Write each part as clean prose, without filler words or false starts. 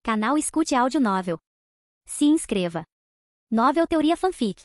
Canal Escute Áudio Novel. Se inscreva. Novel Teoria Fanfic.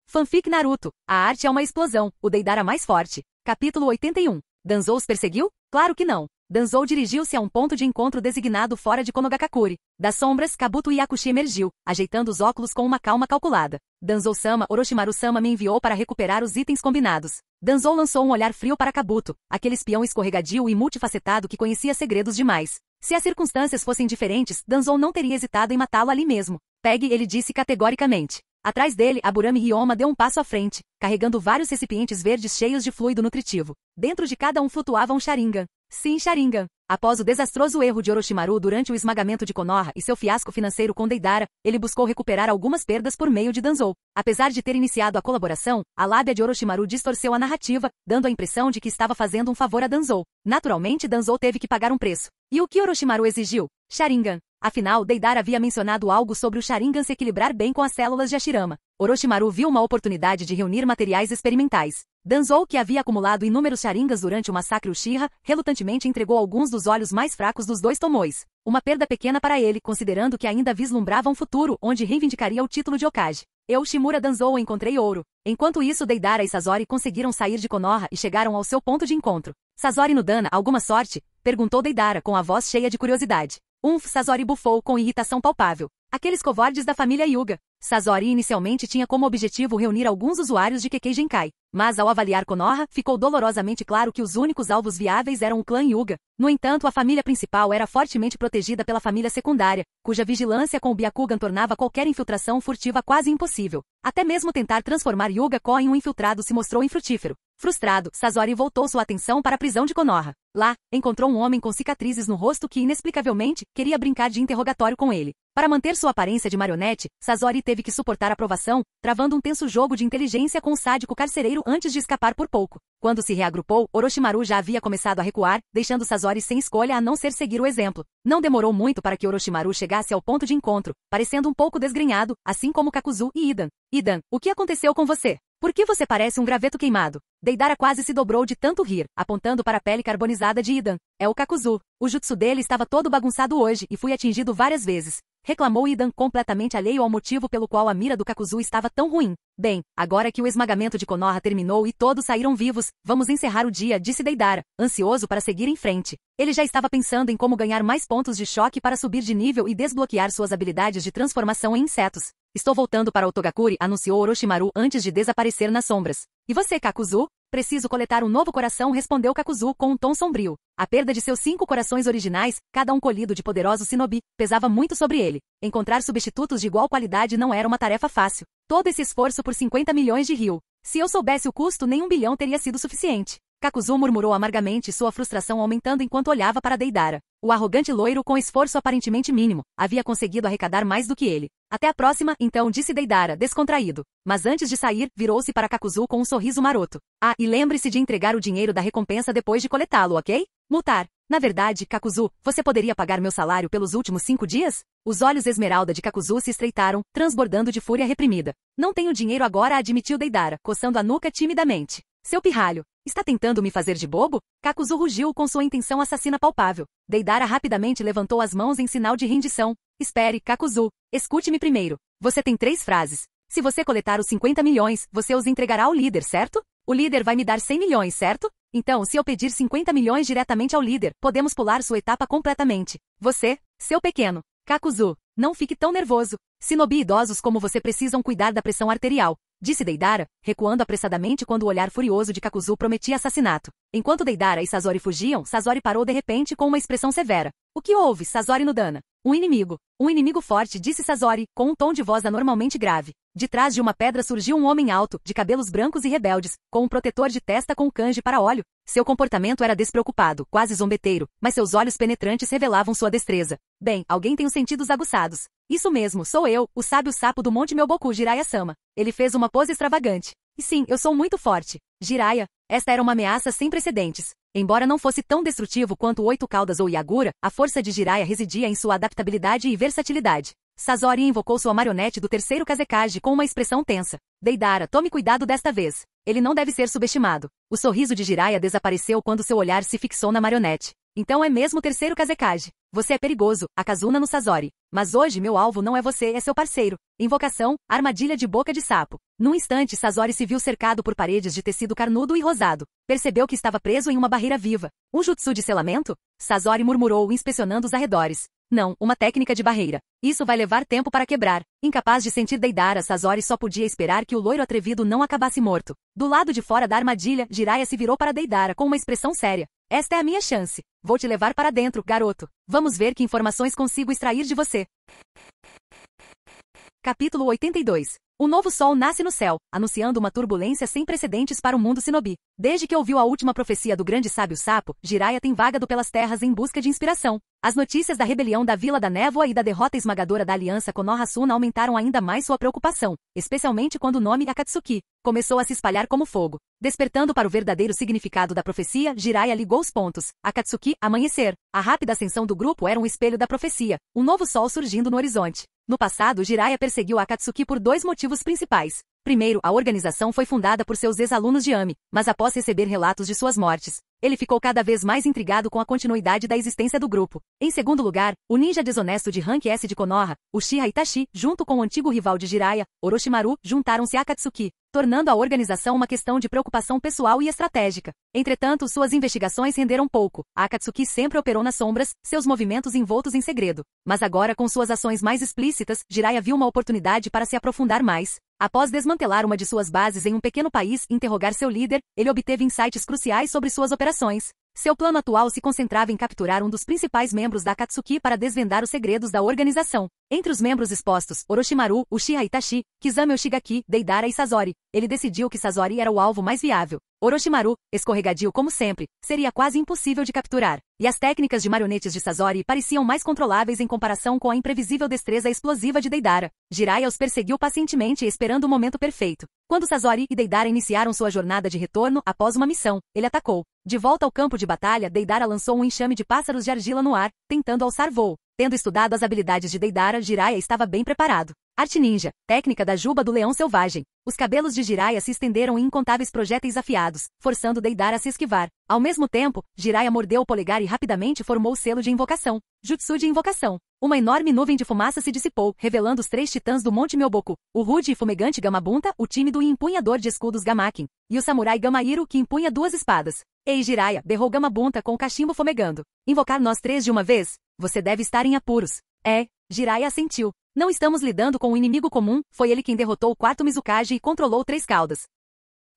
Fanfic Naruto. A arte é uma explosão. O Deidara mais forte. Capítulo 81. Danzou os perseguiu? Claro que não. Danzou dirigiu-se a um ponto de encontro designado fora de Konogakure. Das sombras, Kabuto Yakushi emergiu, ajeitando os óculos com uma calma calculada. Danzou-sama, Orochimaru-sama me enviou para recuperar os itens combinados. Danzou lançou um olhar frio para Kabuto, aquele espião escorregadio e multifacetado que conhecia segredos demais. Se as circunstâncias fossem diferentes, Danzou não teria hesitado em matá-lo ali mesmo. Pegue, ele disse categoricamente. Atrás dele, Aburame Ryoma deu um passo à frente, carregando vários recipientes verdes cheios de fluido nutritivo. Dentro de cada um flutuava um Sharingan. Sim, Sharingan. Após o desastroso erro de Orochimaru durante o esmagamento de Konoha e seu fiasco financeiro com Deidara, ele buscou recuperar algumas perdas por meio de Danzou. Apesar de ter iniciado a colaboração, a lábia de Orochimaru distorceu a narrativa, dando a impressão de que estava fazendo um favor a Danzou. Naturalmente, Danzou teve que pagar um preço. E o que Orochimaru exigiu? Sharingan. Afinal, Deidara havia mencionado algo sobre o Sharingan se equilibrar bem com as células de Hashirama. Orochimaru viu uma oportunidade de reunir materiais experimentais. Danzou, que havia acumulado inúmeros Sharingans durante o massacre Uchiha, relutantemente entregou alguns dos olhos mais fracos dos dois Tomoes. Uma perda pequena para ele, considerando que ainda vislumbrava um futuro onde reivindicaria o título de Hokage. Eu, Shimura Danzou, encontrei ouro. Enquanto isso, Deidara e Sasori conseguiram sair de Konoha e chegaram ao seu ponto de encontro. Sasori no Dana, alguma sorte? Perguntou Deidara com a voz cheia de curiosidade. Sasori bufou com irritação palpável. Aqueles covardes da família Hyuga. Sasori inicialmente tinha como objetivo reunir alguns usuários de Kekkei Genkai, mas ao avaliar Konoha, ficou dolorosamente claro que os únicos alvos viáveis eram o clã Hyuga. No entanto, a família principal era fortemente protegida pela família secundária, cuja vigilância com o Byakugan tornava qualquer infiltração furtiva quase impossível. Até mesmo tentar transformar Hyuga-ko em um infiltrado se mostrou infrutífero. Frustrado, Sasori voltou sua atenção para a prisão de Konoha. Lá, encontrou um homem com cicatrizes no rosto que, inexplicavelmente, queria brincar de interrogatório com ele. Para manter sua aparência de marionete, Sasori teve que suportar a provação, travando um tenso jogo de inteligência com o sádico carcereiro antes de escapar por pouco. Quando se reagrupou, Orochimaru já havia começado a recuar, deixando Sasori sem escolha a não ser seguir o exemplo. Não demorou muito para que Orochimaru chegasse ao ponto de encontro, parecendo um pouco desgrenhado, assim como Kakuzu e Idan. Idan, o que aconteceu com você? Por que você parece um graveto queimado? Deidara quase se dobrou de tanto rir, apontando para a pele carbonizada de Idan. É o Kakuzu. O jutsu dele estava todo bagunçado hoje e fui atingido várias vezes. Reclamou Idan, completamente alheio ao motivo pelo qual a mira do Kakuzu estava tão ruim. Bem, agora que o esmagamento de Konoha terminou e todos saíram vivos, vamos encerrar o dia, disse Deidara, ansioso para seguir em frente. Ele já estava pensando em como ganhar mais pontos de choque para subir de nível e desbloquear suas habilidades de transformação em insetos. Estou voltando para Otogakure, anunciou Orochimaru antes de desaparecer nas sombras. E você, Kakuzu? Preciso coletar um novo coração, respondeu Kakuzu com um tom sombrio. A perda de seus 5 corações originais, cada um colhido de poderoso shinobi, pesava muito sobre ele. Encontrar substitutos de igual qualidade não era uma tarefa fácil. Todo esse esforço por 50 milhões de ryu. Se eu soubesse o custo, nem 1 bilhão teria sido suficiente. Kakuzu murmurou amargamente, sua frustração aumentando enquanto olhava para Deidara. O arrogante loiro, com esforço aparentemente mínimo, havia conseguido arrecadar mais do que ele. Até a próxima, então, disse Deidara, descontraído. Mas antes de sair, virou-se para Kakuzu com um sorriso maroto. Ah, e lembre-se de entregar o dinheiro da recompensa depois de coletá-lo, ok? Multar. Na verdade, Kakuzu, você poderia pagar meu salário pelos últimos 5 dias? Os olhos esmeralda de Kakuzu se estreitaram, transbordando de fúria reprimida. Não tenho dinheiro agora, admitiu Deidara, coçando a nuca timidamente. Seu pirralho, está tentando me fazer de bobo? Kakuzu rugiu com sua intenção assassina palpável. Deidara rapidamente levantou as mãos em sinal de rendição. Espere, Kakuzu. Escute-me primeiro. Você tem 3 frases. Se você coletar os 50 milhões, você os entregará ao líder, certo? O líder vai me dar 100 milhões, certo? Então, se eu pedir 50 milhões diretamente ao líder, podemos pular sua etapa completamente. Você, seu pequeno. Kakuzu, não fique tão nervoso. Shinobi idosos como você precisam cuidar da pressão arterial, disse Deidara, recuando apressadamente quando o olhar furioso de Kakuzu prometia assassinato. Enquanto Deidara e Sasori fugiam, Sasori parou de repente com uma expressão severa. O que houve, Sasori no Dana? Um inimigo. Um inimigo forte, disse Sasori, com um tom de voz anormalmente grave. De trás de uma pedra surgiu um homem alto, de cabelos brancos e rebeldes, com um protetor de testa com kanji para óleo. Seu comportamento era despreocupado, quase zombeteiro, mas seus olhos penetrantes revelavam sua destreza. Bem, alguém tem os sentidos aguçados. Isso mesmo, sou eu, o sábio sapo do Monte Myoboku, Jiraiya-sama. Ele fez uma pose extravagante. E sim, eu sou muito forte. Jiraiya, esta era uma ameaça sem precedentes. Embora não fosse tão destrutivo quanto o 8 Caudas ou Yagura, a força de Jiraiya residia em sua adaptabilidade e versatilidade. Sasori invocou sua marionete do terceiro Kazekage com uma expressão tensa. Deidara, tome cuidado desta vez. Ele não deve ser subestimado. O sorriso de Jiraiya desapareceu quando seu olhar se fixou na marionete. Então é mesmo o terceiro Kazekage. Você é perigoso, Akazuna no Sazori. Mas hoje meu alvo não é você, é seu parceiro. Invocação, armadilha de boca de sapo. Num instante, Sazori se viu cercado por paredes de tecido carnudo e rosado. Percebeu que estava preso em uma barreira viva. Um jutsu de selamento? Sazori murmurou, inspecionando os arredores. Não, uma técnica de barreira. Isso vai levar tempo para quebrar. Incapaz de sentir Deidara, Sazori só podia esperar que o loiro atrevido não acabasse morto. Do lado de fora da armadilha, Jiraiya se virou para Deidara com uma expressão séria. Esta é a minha chance. Vou te levar para dentro, garoto. Vamos ver que informações consigo extrair de você. Capítulo 82. O novo sol nasce no céu, anunciando uma turbulência sem precedentes para o mundo shinobi. Desde que ouviu a última profecia do grande sábio sapo, Jiraiya tem vagado pelas terras em busca de inspiração. As notícias da rebelião da Vila da Névoa e da derrota esmagadora da aliança Konohasuna aumentaram ainda mais sua preocupação, especialmente quando o nome Akatsuki começou a se espalhar como fogo. Despertando para o verdadeiro significado da profecia, Jiraiya ligou os pontos. Akatsuki, amanhecer. A rápida ascensão do grupo era um espelho da profecia, um novo sol surgindo no horizonte. No passado, Jiraiya perseguiu Akatsuki por dois motivos principais. Primeiro, a organização foi fundada por seus ex-alunos de Ami, mas após receber relatos de suas mortes, ele ficou cada vez mais intrigado com a continuidade da existência do grupo. Em segundo lugar, o ninja desonesto de Rank S de Konoha, Uchiha Itachi, junto com o antigo rival de Jiraiya, Orochimaru, juntaram-se a Akatsuki, tornando a organização uma questão de preocupação pessoal e estratégica. Entretanto, suas investigações renderam pouco. A Akatsuki sempre operou nas sombras, seus movimentos envoltos em segredo. Mas agora, com suas ações mais explícitas, Jiraiya viu uma oportunidade para se aprofundar mais. Após desmantelar uma de suas bases em um pequeno país e interrogar seu líder, ele obteve insights cruciais sobre suas operações. Seu plano atual se concentrava em capturar um dos principais membros da Akatsuki para desvendar os segredos da organização. Entre os membros expostos, Orochimaru, Uchiha Itachi, Kisame Oshigaki, Deidara e Sazori, ele decidiu que Sazori era o alvo mais viável. Orochimaru, escorregadio como sempre, seria quase impossível de capturar, e as técnicas de marionetes de Sazori pareciam mais controláveis em comparação com a imprevisível destreza explosiva de Deidara. Jiraiya os perseguiu pacientemente esperando o momento perfeito. Quando Sazori e Deidara iniciaram sua jornada de retorno após uma missão, ele atacou. De volta ao campo de batalha, Deidara lançou um enxame de pássaros de argila no ar, tentando alçar voo. Tendo estudado as habilidades de Deidara, Jiraiya estava bem preparado. Arte ninja, técnica da juba do leão selvagem. Os cabelos de Jiraiya se estenderam em incontáveis projéteis afiados, forçando Deidara a se esquivar. Ao mesmo tempo, Jiraiya mordeu o polegar e rapidamente formou o selo de invocação. Jutsu de invocação. Uma enorme nuvem de fumaça se dissipou, revelando os três titãs do Monte Myoboku, o rude e fumegante Gamabunta, o tímido e empunhador de escudos Gamaken, e o samurai Gamahiro, que empunha duas espadas. Ei, Jiraiya, berrou Gamabunta com o cachimbo fumegando. Invocar nós três de uma vez? Você deve estar em apuros. É, Jiraiya assentiu. Não estamos lidando com um inimigo comum, foi ele quem derrotou o quarto Mizukage e controlou três caudas.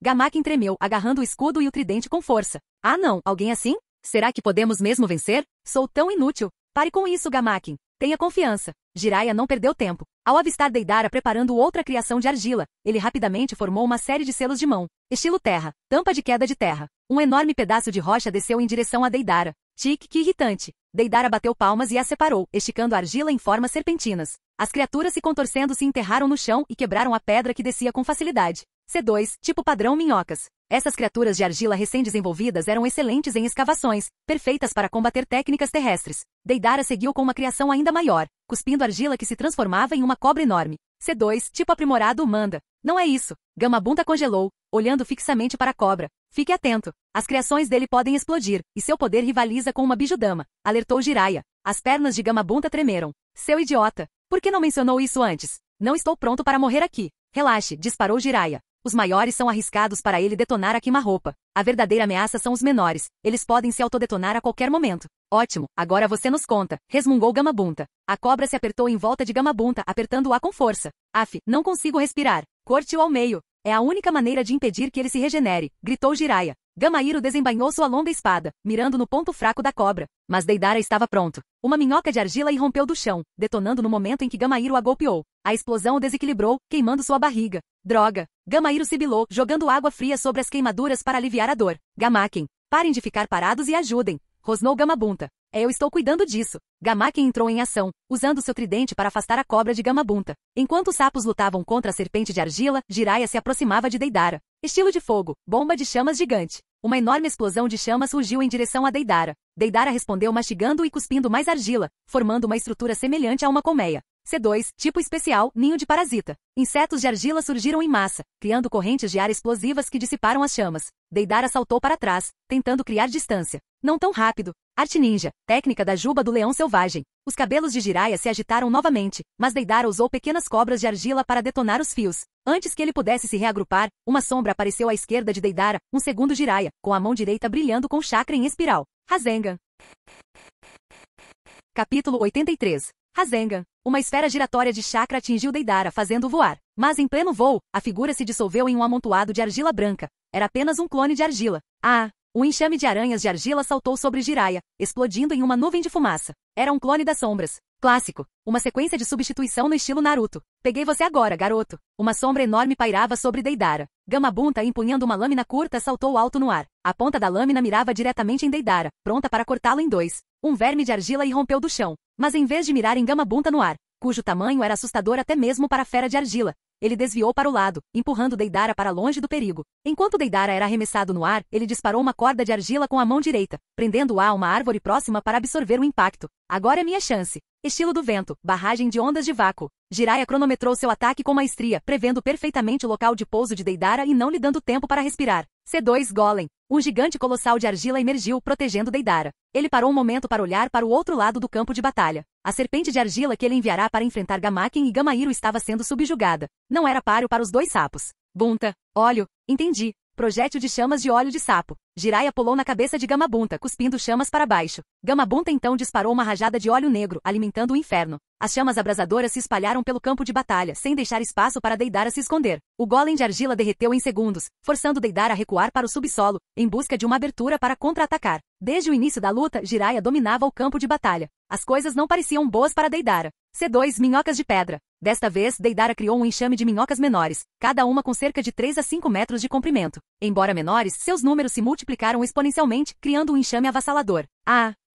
Gamaken tremeu, agarrando o escudo e o tridente com força. Ah não, alguém assim? Será que podemos mesmo vencer? Sou tão inútil. Pare com isso, Gamaken. Tenha confiança. Jiraiya não perdeu tempo. Ao avistar Deidara preparando outra criação de argila, ele rapidamente formou uma série de selos de mão. Estilo terra, tampa de queda de terra. Um enorme pedaço de rocha desceu em direção a Deidara. Tique, que irritante. Deidara bateu palmas e a separou, esticando a argila em formas serpentinas. As criaturas se contorcendo se enterraram no chão e quebraram a pedra que descia com facilidade. C2, tipo padrão minhocas. Essas criaturas de argila recém-desenvolvidas eram excelentes em escavações, perfeitas para combater técnicas terrestres. Deidara seguiu com uma criação ainda maior, cuspindo argila que se transformava em uma cobra enorme. C2, tipo aprimorado, manda. Não é isso. Gamabunta congelou, olhando fixamente para a cobra. Fique atento. As criações dele podem explodir, e seu poder rivaliza com uma bijudama, alertou Jiraiya. As pernas de Gamabunta tremeram. Seu idiota. Por que não mencionou isso antes? Não estou pronto para morrer aqui. Relaxe, disparou Jiraiya. Os maiores são arriscados para ele detonar a queima-roupa. A verdadeira ameaça são os menores. Eles podem se autodetonar a qualquer momento. Ótimo, agora você nos conta, resmungou Gamabunta. A cobra se apertou em volta de Gamabunta, apertando-a com força. Af, não consigo respirar. Corte-o ao meio. É a única maneira de impedir que ele se regenere, gritou Jiraiya. Gamahiro desembainhou sua longa espada, mirando no ponto fraco da cobra. Mas Deidara estava pronto. Uma minhoca de argila irrompeu do chão, detonando no momento em que Gamahiro a golpeou. A explosão o desequilibrou, queimando sua barriga. Droga! Gamahiro sibilou, jogando água fria sobre as queimaduras para aliviar a dor. Gamaken, parem de ficar parados e ajudem, rosnou Gamabunta. Eu estou cuidando disso. Gamaken entrou em ação, usando seu tridente para afastar a cobra de Gamabunta. Enquanto os sapos lutavam contra a serpente de argila, Jiraiya se aproximava de Deidara. Estilo de fogo, bomba de chamas gigante. Uma enorme explosão de chamas surgiu em direção a Deidara. Deidara respondeu mastigando e cuspindo mais argila, formando uma estrutura semelhante a uma colmeia. C2, tipo especial, ninho de parasita. Insetos de argila surgiram em massa, criando correntes de ar explosivas que dissiparam as chamas. Deidara saltou para trás, tentando criar distância. Não tão rápido. Arte ninja, técnica da juba do leão selvagem. Os cabelos de Jiraiya se agitaram novamente, mas Deidara usou pequenas cobras de argila para detonar os fios. Antes que ele pudesse se reagrupar, uma sombra apareceu à esquerda de Deidara, um segundo Jiraiya, com a mão direita brilhando com chakra em espiral. Rasengan. Capítulo 83. Rasengan. Uma esfera giratória de chakra atingiu Deidara, fazendo voar. Mas em pleno voo, a figura se dissolveu em um amontoado de argila branca. Era apenas um clone de argila. Um enxame de aranhas de argila saltou sobre Jiraiya, explodindo em uma nuvem de fumaça. Era um clone das sombras. Clássico. Uma sequência de substituição no estilo Naruto. Peguei você agora, garoto. Uma sombra enorme pairava sobre Deidara. Gamabunta, empunhando uma lâmina curta, saltou alto no ar. A ponta da lâmina mirava diretamente em Deidara, pronta para cortá-lo em dois. Um verme de argila irrompeu do chão. Mas em vez de mirar em Gamabunta no ar, cujo tamanho era assustador até mesmo para a fera de argila, ele desviou para o lado, empurrando Deidara para longe do perigo. Enquanto Deidara era arremessado no ar, ele disparou uma corda de argila com a mão direita, prendendo-a a uma árvore próxima para absorver o impacto. Agora é minha chance. Estilo do vento, barragem de ondas de vácuo. Jiraiya cronometrou seu ataque com maestria, prevendo perfeitamente o local de pouso de Deidara e não lhe dando tempo para respirar. C2 Golem. Um gigante colossal de argila emergiu, protegendo Deidara. Ele parou um momento para olhar para o outro lado do campo de batalha. A serpente de argila que ele enviará para enfrentar Gamaken e Gamahiro estava sendo subjugada. Não era páreo para os dois sapos. Bunta. Óleo. Entendi. Projétil de chamas de óleo de sapo. Jiraiya pulou na cabeça de Gamabunta, cuspindo chamas para baixo. Gamabunta então disparou uma rajada de óleo negro, alimentando o inferno. As chamas abrasadoras se espalharam pelo campo de batalha, sem deixar espaço para Deidara se esconder. O golem de argila derreteu em segundos, forçando Deidara a recuar para o subsolo, em busca de uma abertura para contra-atacar. Desde o início da luta, Jiraiya dominava o campo de batalha. As coisas não pareciam boas para Deidara. C2 Minhocas de pedra. Desta vez, Deidara criou um enxame de minhocas menores, cada uma com cerca de 3 a 5 metros de comprimento. Embora menores, seus números se multiplicaram exponencialmente, criando um enxame avassalador.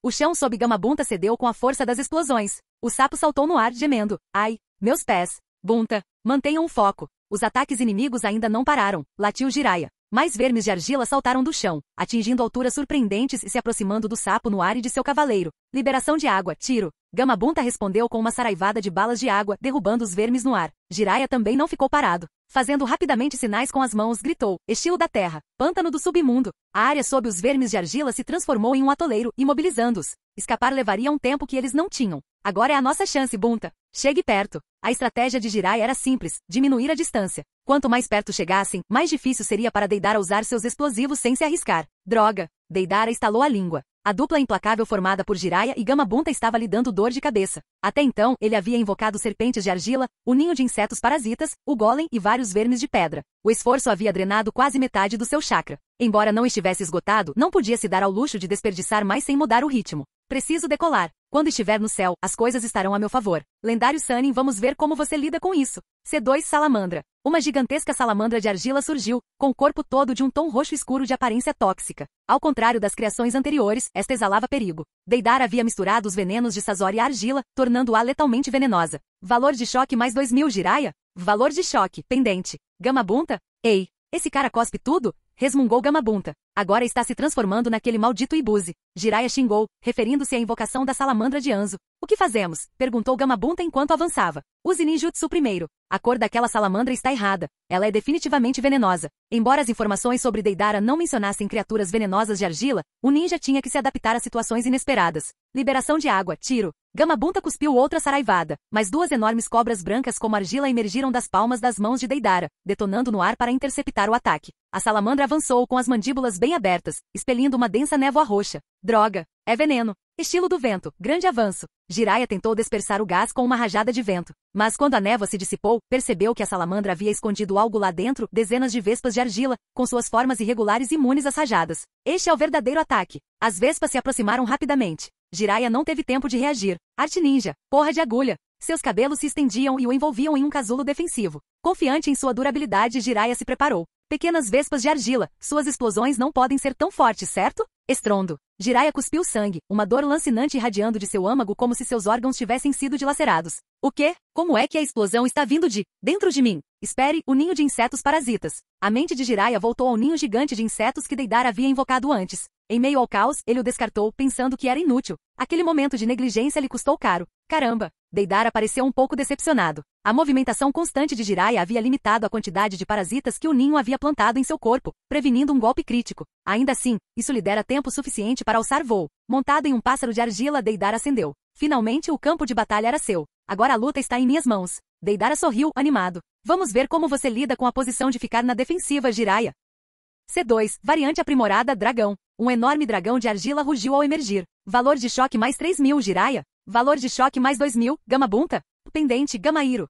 O chão sob Gamabunta cedeu com a força das explosões. O sapo saltou no ar, gemendo. Ai, meus pés. Bunta, mantenham o foco. Os ataques inimigos ainda não pararam, latiu Jiraiya. Mais vermes de argila saltaram do chão, atingindo alturas surpreendentes e se aproximando do sapo no ar e de seu cavaleiro. Liberação de água, tiro. Gamabunta respondeu com uma saraivada de balas de água, derrubando os vermes no ar. Jiraiya também não ficou parado. Fazendo rapidamente sinais com as mãos, gritou, estilo da terra, pântano do submundo. A área sob os vermes de argila se transformou em um atoleiro, imobilizando-os. Escapar levaria um tempo que eles não tinham. Agora é a nossa chance, Bunta. Chegue perto. A estratégia de Jiraiya era simples, diminuir a distância. Quanto mais perto chegassem, mais difícil seria para Deidara usar seus explosivos sem se arriscar. Droga! Deidara estalou a língua. A dupla implacável formada por Jiraiya e Gamabunta estava lhe dando dor de cabeça. Até então, ele havia invocado serpentes de argila, o ninho de insetos parasitas, o golem e vários vermes de pedra. O esforço havia drenado quase metade do seu chakra. Embora não estivesse esgotado, não podia se dar ao luxo de desperdiçar mais sem mudar o ritmo. Preciso decolar. Quando estiver no céu, as coisas estarão a meu favor. Lendário Sannin, vamos ver como você lida com isso. C2 Salamandra. Uma gigantesca salamandra de argila surgiu, com o corpo todo de um tom roxo escuro de aparência tóxica. Ao contrário das criações anteriores, esta exalava perigo. Deidara havia misturado os venenos de Sazori e a argila, tornando-a letalmente venenosa. Valor de choque mais 2000 Jiraiya? Valor de choque, pendente. Gamabunta? Ei, esse cara cospe tudo? Resmungou Gamabunta. Agora está se transformando naquele maldito Ibuze. Jiraiya xingou, referindo-se à invocação da salamandra de Anzo. O que fazemos? Perguntou Gamabunta enquanto avançava. Use ninjutsu primeiro. A cor daquela salamandra está errada. Ela é definitivamente venenosa. Embora as informações sobre Deidara não mencionassem criaturas venenosas de argila, o ninja tinha que se adaptar a situações inesperadas. Liberação de água, tiro. Gamabunta cuspiu outra saraivada, mas duas enormes cobras brancas como argila emergiram das palmas das mãos de Deidara, detonando no ar para interceptar o ataque. A salamandra avançou com as mandíbulas bem abertas, expelindo uma densa névoa roxa. Droga! É veneno! Estilo do vento, grande avanço. Jiraiya tentou dispersar o gás com uma rajada de vento. Mas quando a névoa se dissipou, percebeu que a salamandra havia escondido algo lá dentro, dezenas de vespas de argila, com suas formas irregulares imunes às rajadas. Este é o verdadeiro ataque. As vespas se aproximaram rapidamente. Jiraiya não teve tempo de reagir. Arte ninja, porra de agulha. Seus cabelos se estendiam e o envolviam em um casulo defensivo. Confiante em sua durabilidade, Jiraiya se preparou. Pequenas vespas de argila, suas explosões não podem ser tão fortes, certo? Estrondo. Jiraiya cuspiu sangue, uma dor lancinante irradiando de seu âmago como se seus órgãos tivessem sido dilacerados. O quê? Como é que a explosão está vindo de dentro de mim? Espere, o ninho de insetos parasitas. A mente de Jiraiya voltou ao ninho gigante de insetos que Deidara havia invocado antes. Em meio ao caos, ele o descartou, pensando que era inútil. Aquele momento de negligência lhe custou caro. Caramba! Deidara pareceu um pouco decepcionado. A movimentação constante de Jiraiya havia limitado a quantidade de parasitas que o ninho havia plantado em seu corpo, prevenindo um golpe crítico. Ainda assim, isso lhe dera tempo suficiente para alçar voo. Montado em um pássaro de argila, Deidara ascendeu. Finalmente o campo de batalha era seu. Agora a luta está em minhas mãos. Deidara sorriu, animado. Vamos ver como você lida com a posição de ficar na defensiva, Jiraiya. C2, variante aprimorada, dragão. Um enorme dragão de argila rugiu ao emergir. Valor de choque mais 3.000, Jiraiya. Valor de choque mais 2.000, Gamabunta. Pendente, Gamahiro.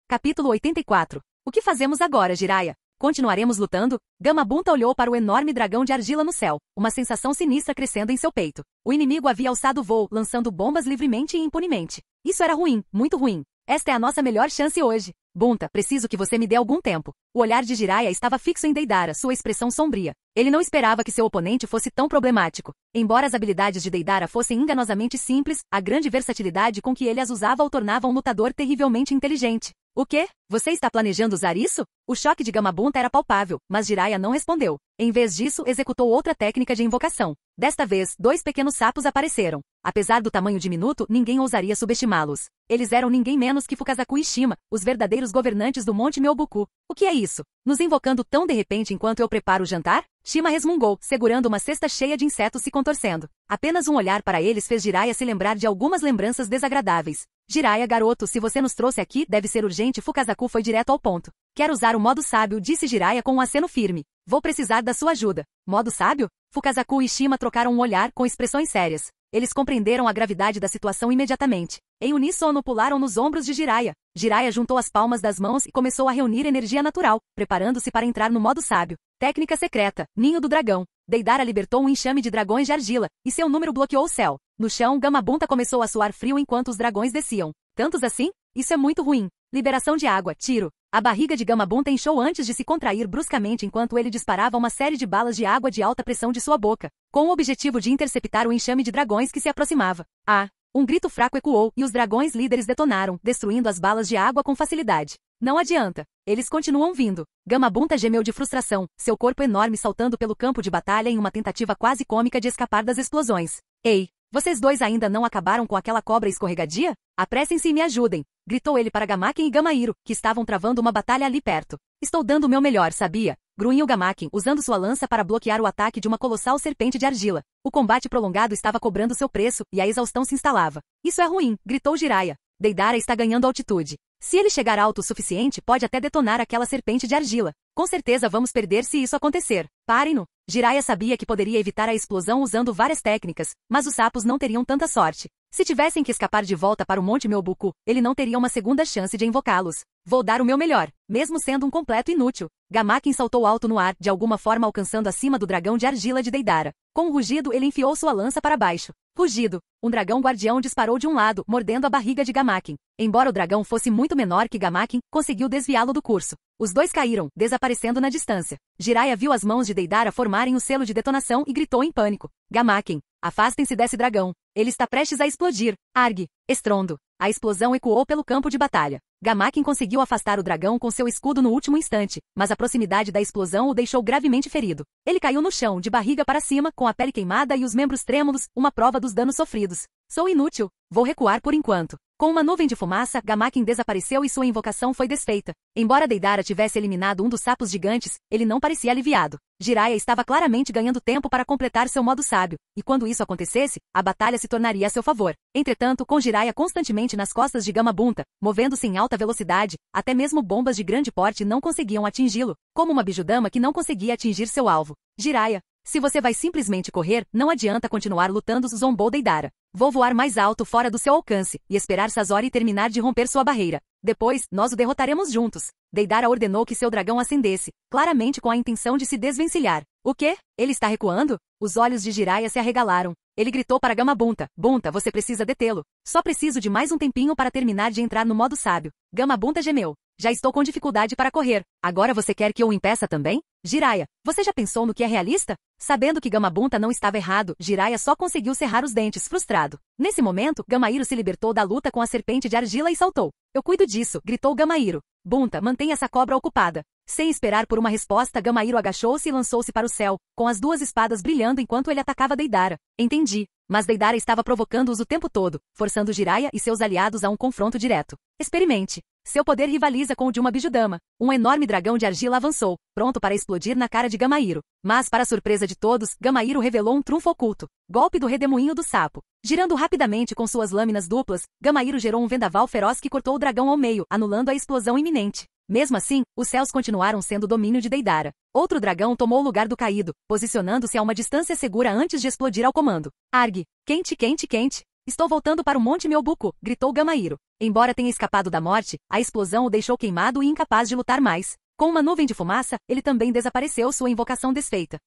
Capítulo 84. O que fazemos agora, Jiraiya? Continuaremos lutando? Gamabunta olhou para o enorme dragão de argila no céu, uma sensação sinistra crescendo em seu peito. O inimigo havia alçado voo, lançando bombas livremente e impunemente. Isso era ruim, muito ruim. Esta é a nossa melhor chance hoje. Bunta, preciso que você me dê algum tempo. O olhar de Jiraiya estava fixo em Deidara, sua expressão sombria. Ele não esperava que seu oponente fosse tão problemático. Embora as habilidades de Deidara fossem enganosamente simples, a grande versatilidade com que ele as usava o tornava um lutador terrivelmente inteligente. O quê? Você está planejando usar isso? O choque de Gamabunta era palpável, mas Jiraiya não respondeu. Em vez disso, executou outra técnica de invocação. Desta vez, 2 pequenos sapos apareceram. Apesar do tamanho diminuto, ninguém ousaria subestimá-los. Eles eram ninguém menos que Fukazaku e Shima, os verdadeiros governantes do Monte Myoboku. O que é isso? Nos invocando tão de repente enquanto eu preparo o jantar? Shima resmungou, segurando uma cesta cheia de insetos se contorcendo. Apenas um olhar para eles fez Jiraiya se lembrar de algumas lembranças desagradáveis. Jiraiya, garoto, se você nos trouxe aqui, deve ser urgente. Fukazaku foi direto ao ponto. Quero usar o modo sábio, disse Jiraiya com um aceno firme. Vou precisar da sua ajuda. Modo sábio? Fukazaku e Shima trocaram um olhar com expressões sérias. Eles compreenderam a gravidade da situação imediatamente. Em uníssono pularam nos ombros de Jiraiya. Jiraiya juntou as palmas das mãos e começou a reunir energia natural, preparando-se para entrar no modo sábio. Técnica secreta, Ninho do Dragão. Deidara libertou um enxame de dragões de argila, e seu número bloqueou o céu. No chão, Gamabunta começou a suar frio enquanto os dragões desciam. Tantos assim? Isso é muito ruim. Liberação de água, tiro. A barriga de Gamabunta inchou antes de se contrair bruscamente enquanto ele disparava uma série de balas de água de alta pressão de sua boca, com o objetivo de interceptar o enxame de dragões que se aproximava. Ah! Um grito fraco ecoou e os dragões líderes detonaram, destruindo as balas de água com facilidade. Não adianta. Eles continuam vindo. Gamabunta gemeu de frustração, seu corpo enorme saltando pelo campo de batalha em uma tentativa quase cômica de escapar das explosões. Ei! Vocês dois ainda não acabaram com aquela cobra escorregadia? Apressem-se e me ajudem! Gritou ele para Gamaken e Gamahiro, que estavam travando uma batalha ali perto. Estou dando o meu melhor, sabia? Grunhiu Gamaken, usando sua lança para bloquear o ataque de uma colossal serpente de argila. O combate prolongado estava cobrando seu preço, e a exaustão se instalava. Isso é ruim, gritou Jiraiya. Deidara está ganhando altitude. Se ele chegar alto o suficiente, pode até detonar aquela serpente de argila. Com certeza vamos perder se isso acontecer. Parem-no! Jiraiya sabia que poderia evitar a explosão usando várias técnicas, mas os sapos não teriam tanta sorte. Se tivessem que escapar de volta para o Monte Myoboku, ele não teria uma segunda chance de invocá-los. Vou dar o meu melhor, mesmo sendo um completo inútil. Gamaken saltou alto no ar, de alguma forma alcançando acima do dragão de argila de Deidara. Com um rugido, ele enfiou sua lança para baixo. Rugido. Um dragão guardião disparou de um lado, mordendo a barriga de Gamaken. Embora o dragão fosse muito menor que Gamaken, conseguiu desviá-lo do curso. Os dois caíram, desaparecendo na distância. Jiraiya viu as mãos de Deidara formarem o selo de detonação e gritou em pânico. Gamaken, afastem-se desse dragão. Ele está prestes a explodir. Argue. Estrondo. A explosão ecoou pelo campo de batalha. Gamaken conseguiu afastar o dragão com seu escudo no último instante, mas a proximidade da explosão o deixou gravemente ferido. Ele caiu no chão, de barriga para cima, com a pele queimada e os membros trêmulos, uma prova dos danos sofridos. Sou inútil. Vou recuar por enquanto. Com uma nuvem de fumaça, Gamaken desapareceu e sua invocação foi desfeita. Embora Deidara tivesse eliminado um dos sapos gigantes, ele não parecia aliviado. Jiraiya estava claramente ganhando tempo para completar seu modo sábio, e quando isso acontecesse, a batalha se tornaria a seu favor. Entretanto, com Jiraiya constantemente nas costas de Gamabunta, movendo-se em alta velocidade, até mesmo bombas de grande porte não conseguiam atingi-lo, como uma bijudama que não conseguia atingir seu alvo. Jiraiya, se você vai simplesmente correr, não adianta continuar lutando, zombou Deidara. Vou voar mais alto fora do seu alcance, e esperar Sazori terminar de romper sua barreira. Depois, nós o derrotaremos juntos. Deidara ordenou que seu dragão acendesse, claramente com a intenção de se desvencilhar. O quê? Ele está recuando? Os olhos de Jiraiya se arregalaram. Ele gritou para Gamabunta. Bunta, você precisa detê-lo. Só preciso de mais um tempinho para terminar de entrar no modo sábio. Gamabunta gemeu. Já estou com dificuldade para correr. Agora você quer que eu o impeça também? Jiraiya, você já pensou no que é realista? Sabendo que Gamabunta não estava errado, Jiraiya só conseguiu cerrar os dentes, frustrado. Nesse momento, Gamahiro se libertou da luta com a serpente de argila e saltou. Eu cuido disso, gritou Gamahiro. Bunta, mantenha essa cobra ocupada. Sem esperar por uma resposta, Gamahiro agachou-se e lançou-se para o céu, com as duas espadas brilhando enquanto ele atacava Deidara. Entendi. Mas Deidara estava provocando-os o tempo todo, forçando Jiraiya e seus aliados a um confronto direto. Experimente. Seu poder rivaliza com o de uma Bijudama. Um enorme dragão de argila avançou, pronto para explodir na cara de Gamahiro. Mas, para surpresa de todos, Gamahiro revelou um trunfo oculto. Golpe do redemoinho do sapo. Girando rapidamente com suas lâminas duplas, Gamahiro gerou um vendaval feroz que cortou o dragão ao meio, anulando a explosão iminente. Mesmo assim, os céus continuaram sendo domínio de Deidara. Outro dragão tomou o lugar do caído, posicionando-se a uma distância segura antes de explodir ao comando. Argue! Quente, quente, quente! Estou voltando para o Monte Myobuku, gritou Gamahiro. Embora tenha escapado da morte, a explosão o deixou queimado e incapaz de lutar mais. Com uma nuvem de fumaça, ele também desapareceu, sua invocação desfeita.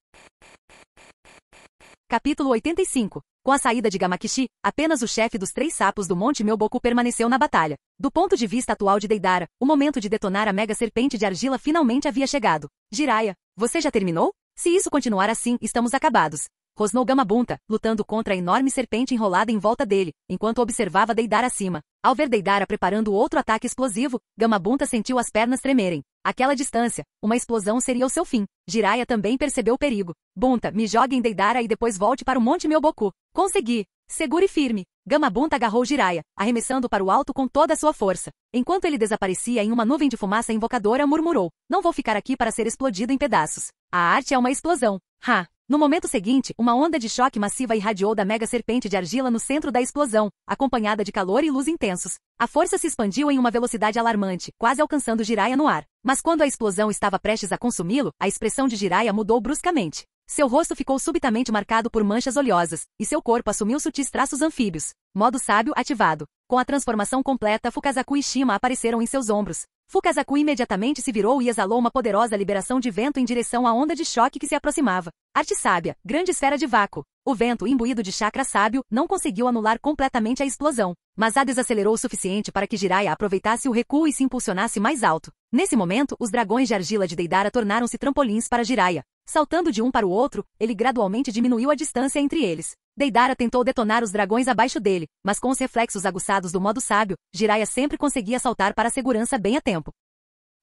Capítulo 85. Com a saída de Gamakishi, apenas o chefe dos 3 sapos do Monte Myoboku permaneceu na batalha. Do ponto de vista atual de Deidara, o momento de detonar a mega serpente de argila finalmente havia chegado. Jiraiya, você já terminou? Se isso continuar assim, estamos acabados. Rosnou Gamabunta, lutando contra a enorme serpente enrolada em volta dele, enquanto observava Deidara acima. Ao ver Deidara preparando outro ataque explosivo, Gamabunta sentiu as pernas tremerem. Àquela distância, uma explosão seria o seu fim. Jiraiya também percebeu o perigo. Bunta, me jogue em Deidara e depois volte para o Monte Myoboku. Consegui! Segure firme! Gamabunta agarrou Jiraiya, arremessando para o alto com toda a sua força. Enquanto ele desaparecia em uma nuvem de fumaça invocadora, murmurou: não vou ficar aqui para ser explodido em pedaços. A arte é uma explosão. Ha! No momento seguinte, uma onda de choque massiva irradiou da mega serpente de argila no centro da explosão, acompanhada de calor e luz intensos. A força se expandiu em uma velocidade alarmante, quase alcançando Jiraiya no ar. Mas quando a explosão estava prestes a consumi-lo, a expressão de Jiraiya mudou bruscamente. Seu rosto ficou subitamente marcado por manchas oleosas, e seu corpo assumiu sutis traços anfíbios. Modo sábio ativado. Com a transformação completa, Fukazaku e Shima apareceram em seus ombros. Fukazaku imediatamente se virou e exalou uma poderosa liberação de vento em direção à onda de choque que se aproximava. Arte sábia, grande esfera de vácuo. O vento, imbuído de chakra sábio, não conseguiu anular completamente a explosão, mas a desacelerou o suficiente para que Jiraiya aproveitasse o recuo e se impulsionasse mais alto. Nesse momento, os dragões de argila de Deidara tornaram-se trampolins para Jiraiya. Saltando de um para o outro, ele gradualmente diminuiu a distância entre eles. Deidara tentou detonar os dragões abaixo dele, mas com os reflexos aguçados do modo sábio, Jiraiya sempre conseguia saltar para a segurança bem a tempo.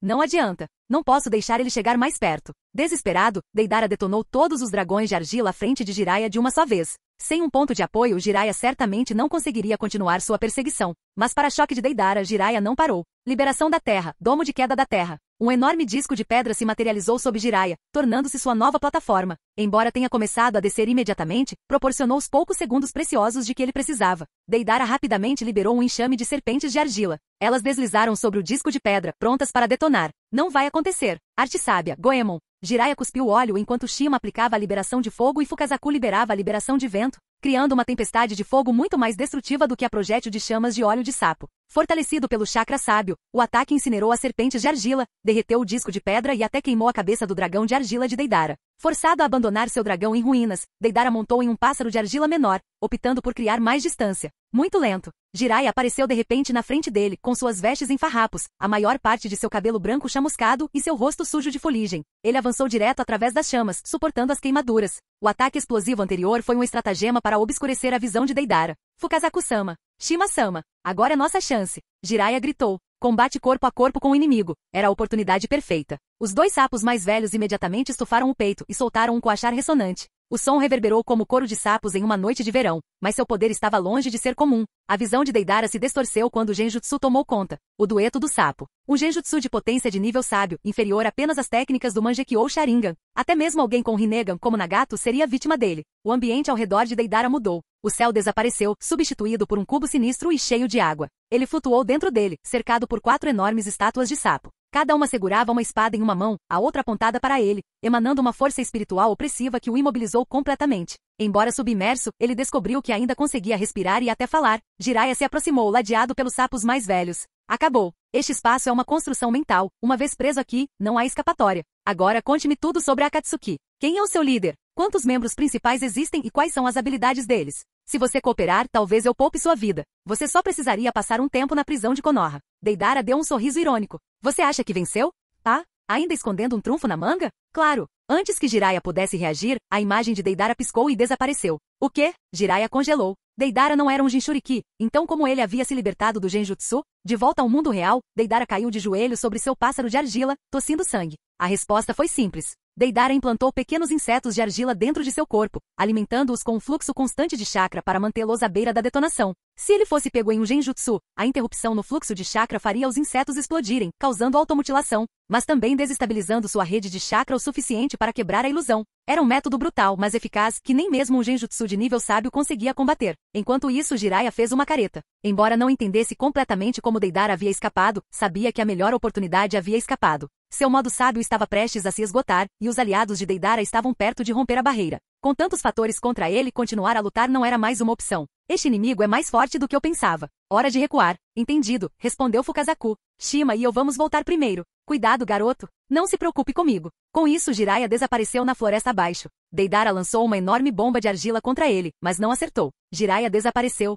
Não adianta. Não posso deixar ele chegar mais perto. Desesperado, Deidara detonou todos os dragões de argila à frente de Jiraiya de uma só vez. Sem um ponto de apoio, Jiraiya certamente não conseguiria continuar sua perseguição. Mas para choque de Deidara, Jiraiya não parou. Liberação da Terra, domo de queda da Terra. Um enorme disco de pedra se materializou sob Jiraiya, tornando-se sua nova plataforma. Embora tenha começado a descer imediatamente, proporcionou os poucos segundos preciosos de que ele precisava. Deidara rapidamente liberou um enxame de serpentes de argila. Elas deslizaram sobre o disco de pedra, prontas para detonar. Não vai acontecer. Arte sábia, Goemon. Jiraiya cuspiu óleo enquanto Shima aplicava a liberação de fogo e Fukazaku liberava a liberação de vento, criando uma tempestade de fogo muito mais destrutiva do que a projétil de chamas de óleo de sapo. Fortalecido pelo chakra sábio, o ataque incinerou as serpentes de argila, derreteu o disco de pedra e até queimou a cabeça do dragão de argila de Deidara. Forçado a abandonar seu dragão em ruínas, Deidara montou em um pássaro de argila menor, optando por criar mais distância. Muito lento. Jiraiya apareceu de repente na frente dele, com suas vestes em farrapos, a maior parte de seu cabelo branco chamuscado e seu rosto sujo de fuligem. Ele avançou direto através das chamas, suportando as queimaduras. O ataque explosivo anterior foi um estratagema para obscurecer a visão de Deidara. Fukazaku-sama. Shima-sama. Agora é nossa chance. Jiraiya gritou. Combate corpo a corpo com o inimigo. Era a oportunidade perfeita. Os 2 sapos mais velhos imediatamente estufaram o peito e soltaram um coachar ressonante. O som reverberou como coro de sapos em uma noite de verão, mas seu poder estava longe de ser comum. A visão de Deidara se distorceu quando o Genjutsu tomou conta. O dueto do sapo. Um Genjutsu de potência de nível sábio, inferior apenas às técnicas do Mangekyo ou Sharingan. Até mesmo alguém com Rinnegan como Nagato seria vítima dele. O ambiente ao redor de Deidara mudou. O céu desapareceu, substituído por um cubo sinistro e cheio de água. Ele flutuou dentro dele, cercado por 4 enormes estátuas de sapo. Cada uma segurava uma espada em uma mão, a outra apontada para ele, emanando uma força espiritual opressiva que o imobilizou completamente. Embora submerso, ele descobriu que ainda conseguia respirar e até falar. Jiraiya se aproximou, ladeado pelos sapos mais velhos. Acabou. Este espaço é uma construção mental. Uma vez preso aqui, não há escapatória. Agora conte-me tudo sobre a Akatsuki. Quem é o seu líder? Quantos membros principais existem e quais são as habilidades deles? Se você cooperar, talvez eu poupe sua vida. Você só precisaria passar um tempo na prisão de Konoha. Deidara deu um sorriso irônico. Você acha que venceu? Ah? Ainda escondendo um trunfo na manga? Claro. Antes que Jiraiya pudesse reagir, a imagem de Deidara piscou e desapareceu. O quê? Jiraiya congelou. Deidara não era um Jinchuriki, então como ele havia se libertado do Genjutsu, de volta ao mundo real, Deidara caiu de joelhos sobre seu pássaro de argila, tossindo sangue. A resposta foi simples. Deidara implantou pequenos insetos de argila dentro de seu corpo, alimentando-os com um fluxo constante de chakra para mantê-los à beira da detonação. Se ele fosse pego em um genjutsu, a interrupção no fluxo de chakra faria os insetos explodirem, causando automutilação, mas também desestabilizando sua rede de chakra o suficiente para quebrar a ilusão. Era um método brutal, mas eficaz, que nem mesmo um genjutsu de nível sábio conseguia combater. Enquanto isso, Jiraiya fez uma careta. Embora não entendesse completamente como Deidara havia escapado, sabia que a melhor oportunidade havia escapado. Seu modo sábio estava prestes a se esgotar, e os aliados de Deidara estavam perto de romper a barreira. Com tantos fatores contra ele, continuar a lutar não era mais uma opção. Este inimigo é mais forte do que eu pensava. Hora de recuar. Entendido, respondeu Fukazaku. Shima e eu vamos voltar primeiro. Cuidado, garoto. Não se preocupe comigo. Com isso, Jiraiya desapareceu na floresta abaixo. Deidara lançou uma enorme bomba de argila contra ele, mas não acertou. Jiraiya desapareceu.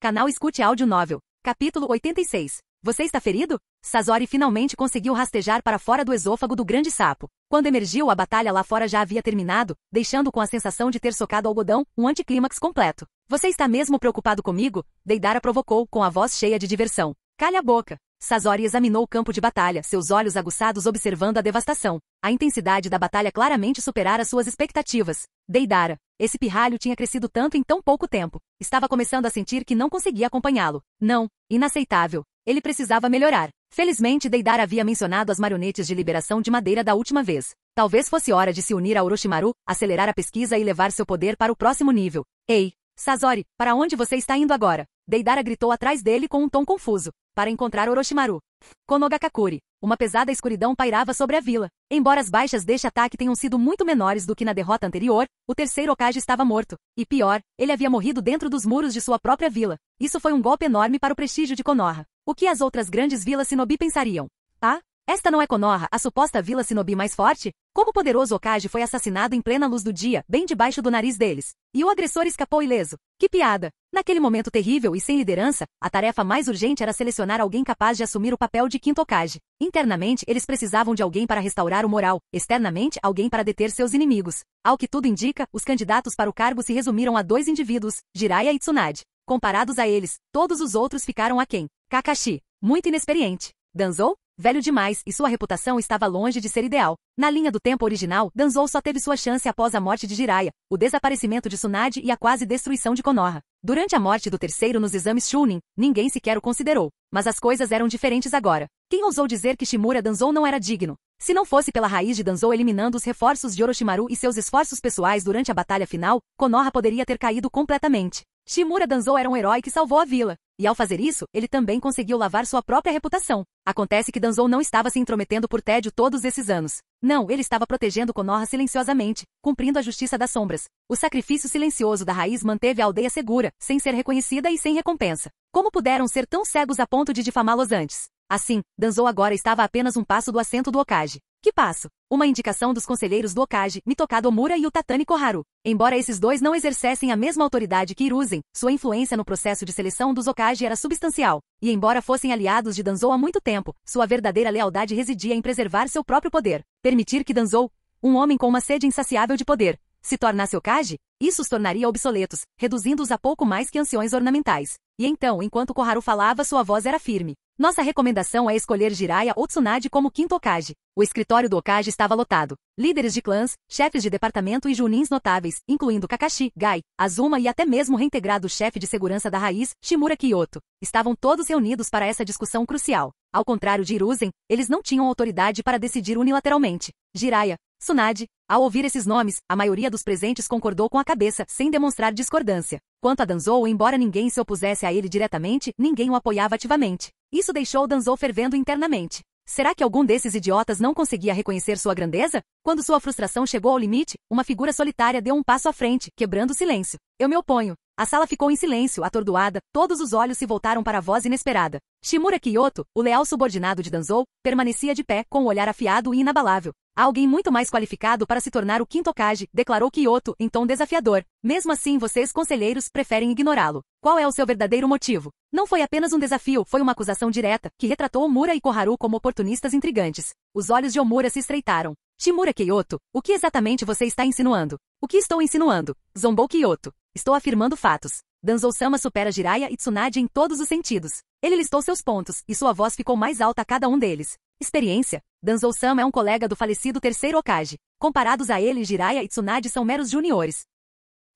Canal Escute Áudio Novel. Capítulo 86. Você está ferido? Sazori finalmente conseguiu rastejar para fora do esôfago do grande sapo. Quando emergiu, a batalha lá fora já havia terminado, deixando com a sensação de ter socado algodão, um anticlímax completo. Você está mesmo preocupado comigo? Deidara provocou, com a voz cheia de diversão. Calha a boca. Sazori examinou o campo de batalha, seus olhos aguçados observando a devastação. A intensidade da batalha claramente superara suas expectativas. Deidara. Esse pirralho tinha crescido tanto em tão pouco tempo. Estava começando a sentir que não conseguia acompanhá-lo. Não. Inaceitável. Ele precisava melhorar. Felizmente, Deidara havia mencionado as marionetes de liberação de madeira da última vez. Talvez fosse hora de se unir a Orochimaru, acelerar a pesquisa e levar seu poder para o próximo nível. Ei! Sazori, para onde você está indo agora? Deidara gritou atrás dele com um tom confuso. Para encontrar Orochimaru. Konogakakuri. Uma pesada escuridão pairava sobre a vila. Embora as baixas deste ataque tenham sido muito menores do que na derrota anterior, o terceiro Hokage estava morto. E pior, ele havia morrido dentro dos muros de sua própria vila. Isso foi um golpe enorme para o prestígio de Konoha. O que as outras grandes vilas Shinobi pensariam? Ah? Esta não é Konoha, a suposta vila Shinobi mais forte? Como o poderoso Hokage foi assassinado em plena luz do dia, bem debaixo do nariz deles. E o agressor escapou ileso. Que piada! Naquele momento terrível e sem liderança, a tarefa mais urgente era selecionar alguém capaz de assumir o papel de quinto Hokage. Internamente, eles precisavam de alguém para restaurar o moral, externamente, alguém para deter seus inimigos. Ao que tudo indica, os candidatos para o cargo se resumiram a dois indivíduos, Jiraiya e Tsunade. Comparados a eles, todos os outros ficaram aquém. Kakashi, muito inexperiente. Danzou? Velho demais, e sua reputação estava longe de ser ideal. Na linha do tempo original, Danzou só teve sua chance após a morte de Jiraiya, o desaparecimento de Tsunade e a quase destruição de Konoha. Durante a morte do terceiro nos exames Chunin, ninguém sequer o considerou. Mas as coisas eram diferentes agora. Quem ousou dizer que Shimura Danzou não era digno? Se não fosse pela raiz de Danzou eliminando os reforços de Orochimaru e seus esforços pessoais durante a batalha final, Konoha poderia ter caído completamente. Shimura Danzou era um herói que salvou a vila. E ao fazer isso, ele também conseguiu lavar sua própria reputação. Acontece que Danzou não estava se intrometendo por tédio todos esses anos. Não, ele estava protegendo Konoha silenciosamente, cumprindo a justiça das sombras. O sacrifício silencioso da raiz manteve a aldeia segura, sem ser reconhecida e sem recompensa. Como puderam ser tão cegos a ponto de difamá-los antes? Assim, Danzou agora estava a apenas um passo do assento do Hokage. Que passo? Uma indicação dos conselheiros do Hokage, Mitoka Domura e o Tatani Koharu. Embora esses dois não exercessem a mesma autoridade que Hiruzen, sua influência no processo de seleção dos Hokage era substancial. E embora fossem aliados de Danzou há muito tempo, sua verdadeira lealdade residia em preservar seu próprio poder. Permitir que Danzou, um homem com uma sede insaciável de poder, se tornasse Hokage? Isso os tornaria obsoletos, reduzindo-os a pouco mais que anciões ornamentais. E então, enquanto Koharu falava, sua voz era firme. Nossa recomendação é escolher Jiraiya ou Tsunade como quinto Hokage. O escritório do Hokage estava lotado. Líderes de clãs, chefes de departamento e junins notáveis, incluindo Kakashi, Gai, Azuma e até mesmo o reintegrado chefe de segurança da raiz, Shimura Kyoto, estavam todos reunidos para essa discussão crucial. Ao contrário de Hiruzen, eles não tinham autoridade para decidir unilateralmente. Jiraiya, Tsunade. Ao ouvir esses nomes, a maioria dos presentes concordou com a cabeça, sem demonstrar discordância. Quanto a Danzou, embora ninguém se opusesse a ele diretamente, ninguém o apoiava ativamente. Isso deixou Danzou fervendo internamente. Será que algum desses idiotas não conseguia reconhecer sua grandeza? Quando sua frustração chegou ao limite, uma figura solitária deu um passo à frente, quebrando o silêncio. Eu me oponho. A sala ficou em silêncio, atordoada, todos os olhos se voltaram para a voz inesperada. Shimura Kyoto, o leal subordinado de Danzou, permanecia de pé, com o olhar afiado e inabalável. Há alguém muito mais qualificado para se tornar o quinto Hokage, declarou Kyoto, em tom desafiador. Mesmo assim, vocês, conselheiros, preferem ignorá-lo. Qual é o seu verdadeiro motivo? Não foi apenas um desafio, foi uma acusação direta, que retratou Omura e Koharu como oportunistas intrigantes. Os olhos de Omura se estreitaram. Shimura Kyoto, o que exatamente você está insinuando? O que estou insinuando? Zombou Kyoto. Estou afirmando fatos. Danzou-sama supera Jiraiya e Tsunade em todos os sentidos. Ele listou seus pontos, e sua voz ficou mais alta a cada um deles. Experiência. Danzou-sama é um colega do falecido terceiro Hokage. Comparados a ele, Jiraiya e Tsunade são meros juniores.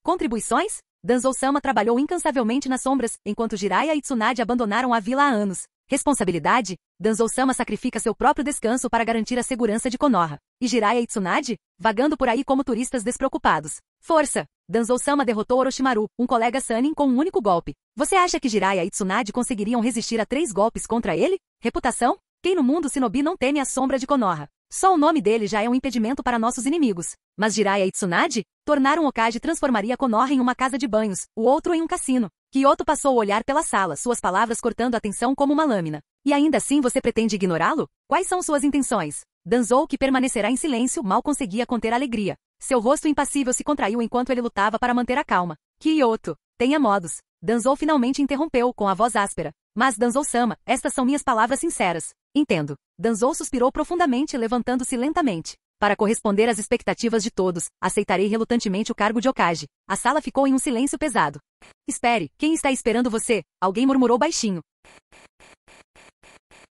Contribuições? Danzou-sama trabalhou incansavelmente nas sombras, enquanto Jiraiya e Tsunade abandonaram a vila há anos. Responsabilidade? Danzou-sama sacrifica seu próprio descanso para garantir a segurança de Konoha. E Jiraiya e Tsunade? Vagando por aí como turistas despreocupados. Força! Danzou-sama derrotou Orochimaru, um colega Sannin, com um único golpe. Você acha que Jiraiya e Tsunade conseguiriam resistir a 3 golpes contra ele? Reputação? Quem no mundo shinobi não teme a sombra de Konoha? Só o nome dele já é um impedimento para nossos inimigos. Mas Jiraiya e Tsunade? Tornar um Hokage transformaria Konoha em uma casa de banhos, o outro em um cassino. Kyoto passou a olhar pela sala, suas palavras cortando a atenção como uma lâmina. E ainda assim você pretende ignorá-lo? Quais são suas intenções? Danzou, que permanecerá em silêncio, mal conseguia conter a alegria. Seu rosto impassível se contraiu enquanto ele lutava para manter a calma. Kyoto, tenha modos. Danzou finalmente interrompeu, com a voz áspera. Mas Danzou-sama, estas são minhas palavras sinceras. Entendo. Danzou suspirou profundamente, levantando-se lentamente. Para corresponder às expectativas de todos, aceitarei relutantemente o cargo de Hokage. A sala ficou em um silêncio pesado. Espere, quem está esperando você? Alguém murmurou baixinho.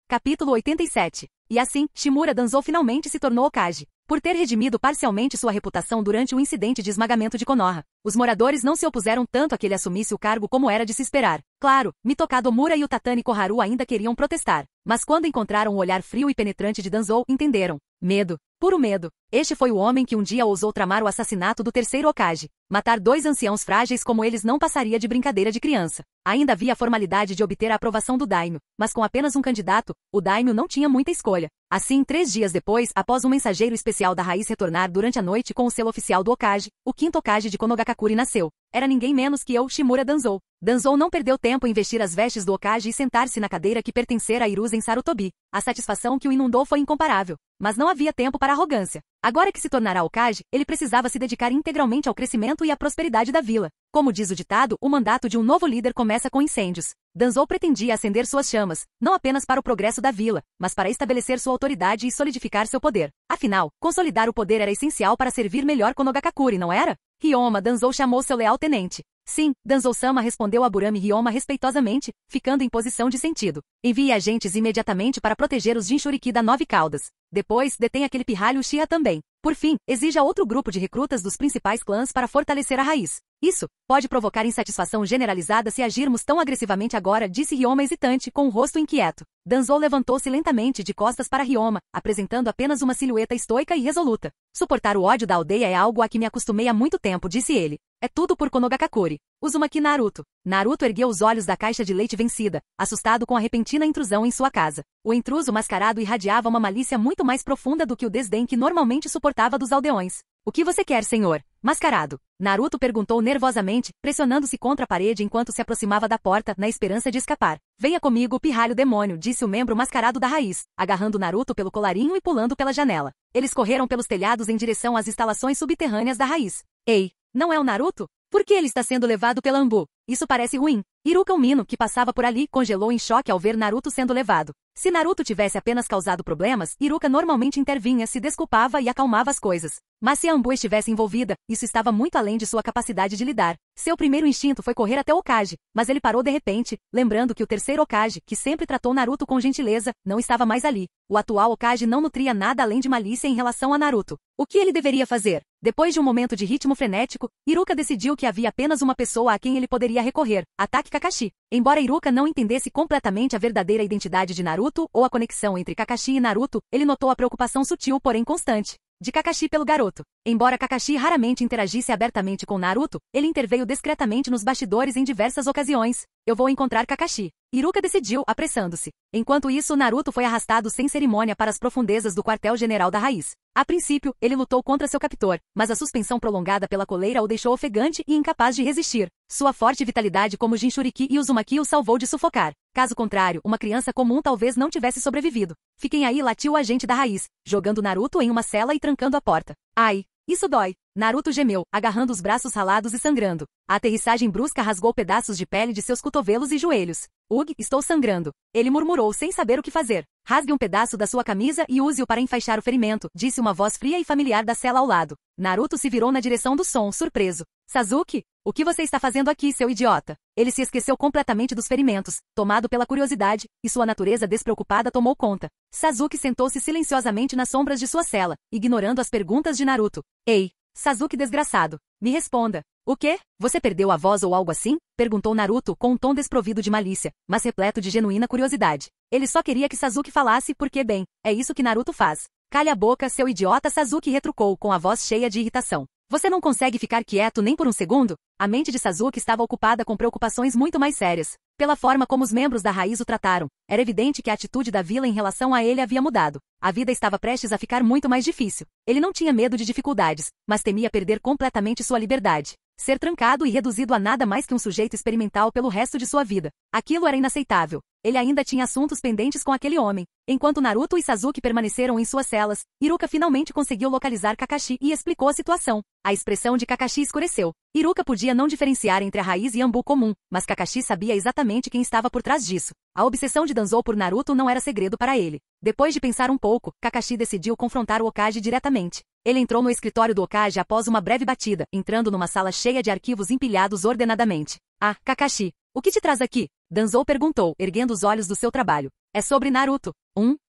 Capítulo 87. E assim, Shimura Danzou finalmente se tornou Hokage. Por ter redimido parcialmente sua reputação durante o incidente de esmagamento de Konoha, os moradores não se opuseram tanto a que ele assumisse o cargo como era de se esperar. Claro, Mitokado Omura e o Tatani Koharu ainda queriam protestar, mas quando encontraram o olhar frio e penetrante de Danzou, entenderam. Medo. Puro medo. Este foi o homem que um dia ousou tramar o assassinato do terceiro Hokage. Matar 2 anciãos frágeis como eles não passaria de brincadeira de criança. Ainda havia a formalidade de obter a aprovação do daimyo, mas com apenas um candidato, o daimyo não tinha muita escolha. Assim, 3 dias depois, após um mensageiro especial da raiz retornar durante a noite com o selo oficial do Hokage, o quinto Hokage de Konogakakuri nasceu. Era ninguém menos que eu, Shimura Danzou. Danzou não perdeu tempo em vestir as vestes do Hokage e sentar-se na cadeira que pertencera a Hiruzen Sarutobi. A satisfação que o inundou foi incomparável. Mas não havia tempo para arrogância. Agora que se tornará Hokage, ele precisava se dedicar integralmente ao crescimento e à prosperidade da vila. Como diz o ditado, o mandato de um novo líder começa com incêndios. Danzou pretendia acender suas chamas, não apenas para o progresso da vila, mas para estabelecer sua autoridade e solidificar seu poder. Afinal, consolidar o poder era essencial para servir melhor Konogakakuri, não era? Ryoma Danzou chamou seu leal tenente. Sim, Danzou-sama respondeu a Burami Ryoma respeitosamente, ficando em posição de sentido. Envie agentes imediatamente para proteger os Jinchuriki da 9 Caudas. Depois, detém aquele pirralho Uchiha também. Por fim, exija outro grupo de recrutas dos principais clãs para fortalecer a raiz. Isso pode provocar insatisfação generalizada se agirmos tão agressivamente agora, disse Ryoma hesitante, com o rosto inquieto. Danzou levantou-se lentamente de costas para Ryoma, apresentando apenas uma silhueta estoica e resoluta. Suportar o ódio da aldeia é algo a que me acostumei há muito tempo, disse ele. É tudo por Konogakakuri. Uzumaki Naruto. Naruto ergueu os olhos da caixa de leite vencida, assustado com a repentina intrusão em sua casa. O intruso mascarado irradiava uma malícia muito mais profunda do que o desdém que normalmente suportava dos aldeões. O que você quer, senhor? Mascarado. Naruto perguntou nervosamente, pressionando-se contra a parede enquanto se aproximava da porta, na esperança de escapar. Venha comigo, pirralho demônio, disse o membro mascarado da raiz, agarrando Naruto pelo colarinho e pulando pela janela. Eles correram pelos telhados em direção às instalações subterrâneas da raiz. Ei, não é o Naruto? Por que ele está sendo levado pela Anbu? Isso parece ruim. Iruka, o Mino, que passava por ali, congelou em choque ao ver Naruto sendo levado. Se Naruto tivesse apenas causado problemas, Iruka normalmente intervinha, se desculpava e acalmava as coisas. Mas se a Anbu estivesse envolvida, isso estava muito além de sua capacidade de lidar. Seu primeiro instinto foi correr até o Hokage, mas ele parou de repente, lembrando que o terceiro Hokage, que sempre tratou Naruto com gentileza, não estava mais ali. O atual Hokage não nutria nada além de malícia em relação a Naruto. O que ele deveria fazer? Depois de um momento de ritmo frenético, Iruka decidiu que havia apenas uma pessoa a quem ele poderia recorrer, Ataque Kakashi. Embora Iruka não entendesse completamente a verdadeira identidade de Naruto ou a conexão entre Kakashi e Naruto, ele notou a preocupação sutil porém constante de Kakashi pelo garoto. Embora Kakashi raramente interagisse abertamente com Naruto, ele interveio discretamente nos bastidores em diversas ocasiões. Eu vou encontrar Kakashi. Iruka decidiu, apressando-se. Enquanto isso, Naruto foi arrastado sem cerimônia para as profundezas do quartel-general da Raiz. A princípio, ele lutou contra seu captor, mas a suspensão prolongada pela coleira o deixou ofegante e incapaz de resistir. Sua forte vitalidade como Jinchuriki e Uzumaki o salvou de sufocar. Caso contrário, uma criança comum talvez não tivesse sobrevivido. Fiquem aí, latiu o agente da Raiz, jogando Naruto em uma cela e trancando a porta. Ai! Isso dói. Naruto gemeu, agarrando os braços ralados e sangrando. A aterrissagem brusca rasgou pedaços de pele de seus cotovelos e joelhos. Ugh, estou sangrando. Ele murmurou sem saber o que fazer. Rasgue um pedaço da sua camisa e use-o para enfaixar o ferimento, disse uma voz fria e familiar da cela ao lado. Naruto se virou na direção do som, surpreso. Sasuke? O que você está fazendo aqui, seu idiota? Ele se esqueceu completamente dos ferimentos, tomado pela curiosidade, e sua natureza despreocupada tomou conta. Sasuke sentou-se silenciosamente nas sombras de sua cela, ignorando as perguntas de Naruto. Ei, Sasuke desgraçado, me responda. O quê? Você perdeu a voz ou algo assim? Perguntou Naruto com um tom desprovido de malícia, mas repleto de genuína curiosidade. Ele só queria que Sasuke falasse porque, bem, é isso que Naruto faz. Calha a boca, seu idiota, Sasuke retrucou com a voz cheia de irritação. Você não consegue ficar quieto nem por um segundo? A mente de Sasuke estava ocupada com preocupações muito mais sérias. Pela forma como os membros da Raiz o trataram, era evidente que a atitude da vila em relação a ele havia mudado. A vida estava prestes a ficar muito mais difícil. Ele não tinha medo de dificuldades, mas temia perder completamente sua liberdade. Ser trancado e reduzido a nada mais que um sujeito experimental pelo resto de sua vida. Aquilo era inaceitável. Ele ainda tinha assuntos pendentes com aquele homem. Enquanto Naruto e Sasuke permaneceram em suas celas, Iruka finalmente conseguiu localizar Kakashi e explicou a situação. A expressão de Kakashi escureceu. Iruka podia não diferenciar entre a Raiz e Anbu comum, mas Kakashi sabia exatamente quem estava por trás disso. A obsessão de Danzou por Naruto não era segredo para ele. Depois de pensar um pouco, Kakashi decidiu confrontar o Hokage diretamente. Ele entrou no escritório do Hokage após uma breve batida, entrando numa sala cheia de arquivos empilhados ordenadamente. Ah, Kakashi, o que te traz aqui? Danzou perguntou, erguendo os olhos do seu trabalho. É sobre Naruto.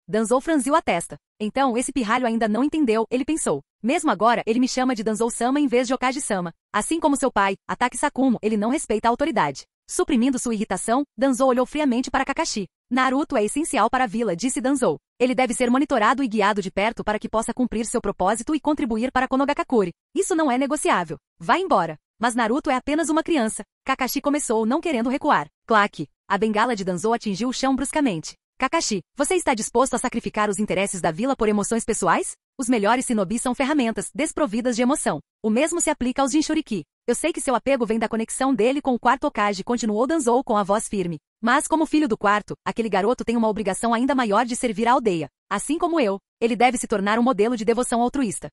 Danzou franziu a testa. Então, esse pirralho ainda não entendeu, ele pensou. Mesmo agora, ele me chama de Danzou-sama em vez de Hokage-sama. Assim como seu pai, Atake Sakumo, ele não respeita a autoridade. Suprimindo sua irritação, Danzou olhou friamente para Kakashi. Naruto é essencial para a vila, disse Danzou. Ele deve ser monitorado e guiado de perto para que possa cumprir seu propósito e contribuir para Konogakakure. Isso não é negociável. Vá embora. Mas Naruto é apenas uma criança. Kakashi começou não querendo recuar. Claque. A bengala de Danzou atingiu o chão bruscamente. Kakashi, você está disposto a sacrificar os interesses da vila por emoções pessoais? Os melhores shinobi são ferramentas, desprovidas de emoção. O mesmo se aplica aos Jinchuriki. Eu sei que seu apego vem da conexão dele com o quarto Hokage, continuou Danzou com a voz firme. Mas como filho do quarto, aquele garoto tem uma obrigação ainda maior de servir à aldeia. Assim como eu, ele deve se tornar um modelo de devoção altruísta.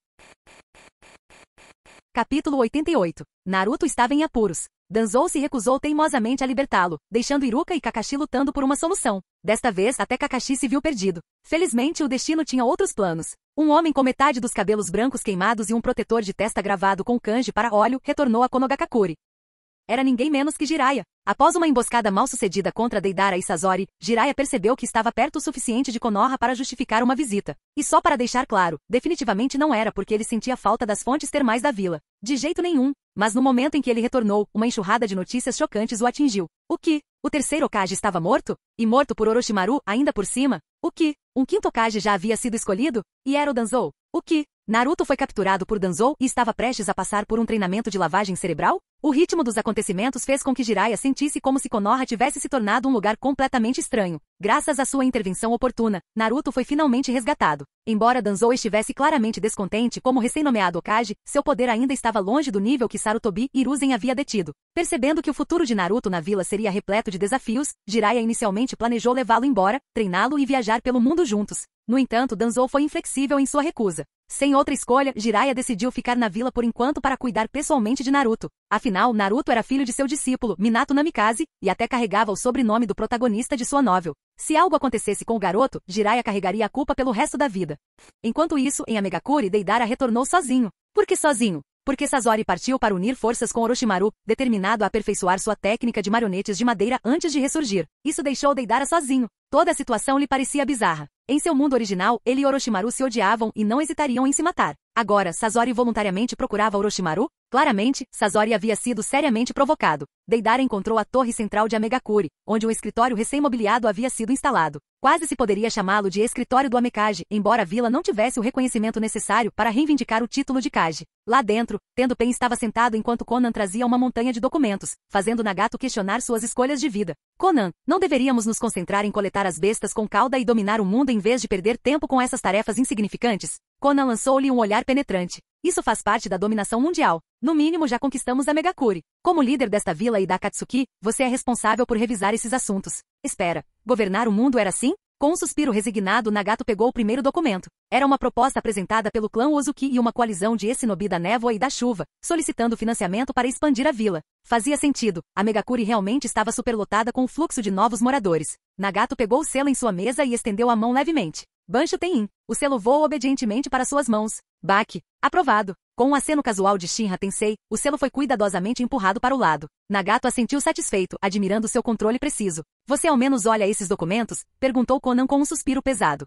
Capítulo 88. Naruto estava em apuros. Danzou se recusou teimosamente a libertá-lo, deixando Iruka e Kakashi lutando por uma solução. Desta vez, até Kakashi se viu perdido. Felizmente, o destino tinha outros planos. Um homem com metade dos cabelos brancos queimados e um protetor de testa gravado com kanji para óleo retornou a Konogakakure. Era ninguém menos que Jiraiya. Após uma emboscada mal-sucedida contra Deidara e Sasori, Jiraiya percebeu que estava perto o suficiente de Konoha para justificar uma visita. E só para deixar claro, definitivamente não era porque ele sentia falta das fontes termais da vila. De jeito nenhum. Mas no momento em que ele retornou, uma enxurrada de notícias chocantes o atingiu. O que? O terceiro Hokage estava morto? E morto por Orochimaru, ainda por cima? O que? Um quinto Hokage já havia sido escolhido? E era o Danzou? O que? Naruto foi capturado por Danzou e estava prestes a passar por um treinamento de lavagem cerebral? O ritmo dos acontecimentos fez com que Jiraiya sentisse como se Konoha tivesse se tornado um lugar completamente estranho. Graças à sua intervenção oportuna, Naruto foi finalmente resgatado. Embora Danzou estivesse claramente descontente como recém-nomeado Hokage, seu poder ainda estava longe do nível que Sarutobi Hiruzen havia detido. Percebendo que o futuro de Naruto na vila seria repleto de desafios, Jiraiya inicialmente planejou levá-lo embora, treiná-lo e viajar pelo mundo juntos. No entanto, Danzou foi inflexível em sua recusa. Sem outra escolha, Jiraiya decidiu ficar na vila por enquanto para cuidar pessoalmente de Naruto. Afinal, Naruto era filho de seu discípulo, Minato Namikaze, e até carregava o sobrenome do protagonista de sua novel. Se algo acontecesse com o garoto, Jiraiya carregaria a culpa pelo resto da vida. Enquanto isso, em Amegakure, Deidara retornou sozinho. Por que sozinho? Porque Sasori partiu para unir forças com Orochimaru, determinado a aperfeiçoar sua técnica de marionetes de madeira antes de ressurgir. Isso deixou Deidara sozinho. Toda a situação lhe parecia bizarra. Em seu mundo original, ele e Orochimaru se odiavam e não hesitariam em se matar. Agora, Sasori voluntariamente procurava Orochimaru? Claramente, Sasori havia sido seriamente provocado. Deidara encontrou a torre central de Amegakure, onde um escritório recém-mobiliado havia sido instalado. Quase se poderia chamá-lo de escritório do Amekage, embora a vila não tivesse o reconhecimento necessário para reivindicar o título de Kage. Lá dentro, Tendo Pen estava sentado enquanto Conan trazia uma montanha de documentos, fazendo Nagato questionar suas escolhas de vida. Conan, não deveríamos nos concentrar em coletar as bestas com cauda e dominar o mundo em vez de perder tempo com essas tarefas insignificantes? Conan lançou-lhe um olhar penetrante. Isso faz parte da dominação mundial. No mínimo já conquistamos a Megakure. Como líder desta vila e da Akatsuki, você é responsável por revisar esses assuntos. Espera, governar o mundo era assim? Com um suspiro resignado, Nagato pegou o primeiro documento. Era uma proposta apresentada pelo clã Ozuki e uma coalizão de Shinobi da Névoa e da Chuva, solicitando financiamento para expandir a vila. Fazia sentido, a Megakure realmente estava superlotada com o fluxo de novos moradores. Nagato pegou o selo em sua mesa e estendeu a mão levemente. Bansho Tenin. O selo voou obedientemente para suas mãos. Baki. Aprovado. Com um aceno casual de Shinra Tensei, o selo foi cuidadosamente empurrado para o lado. Nagato assentiu satisfeito, admirando seu controle preciso. Você ao menos olha esses documentos? Perguntou Conan com um suspiro pesado.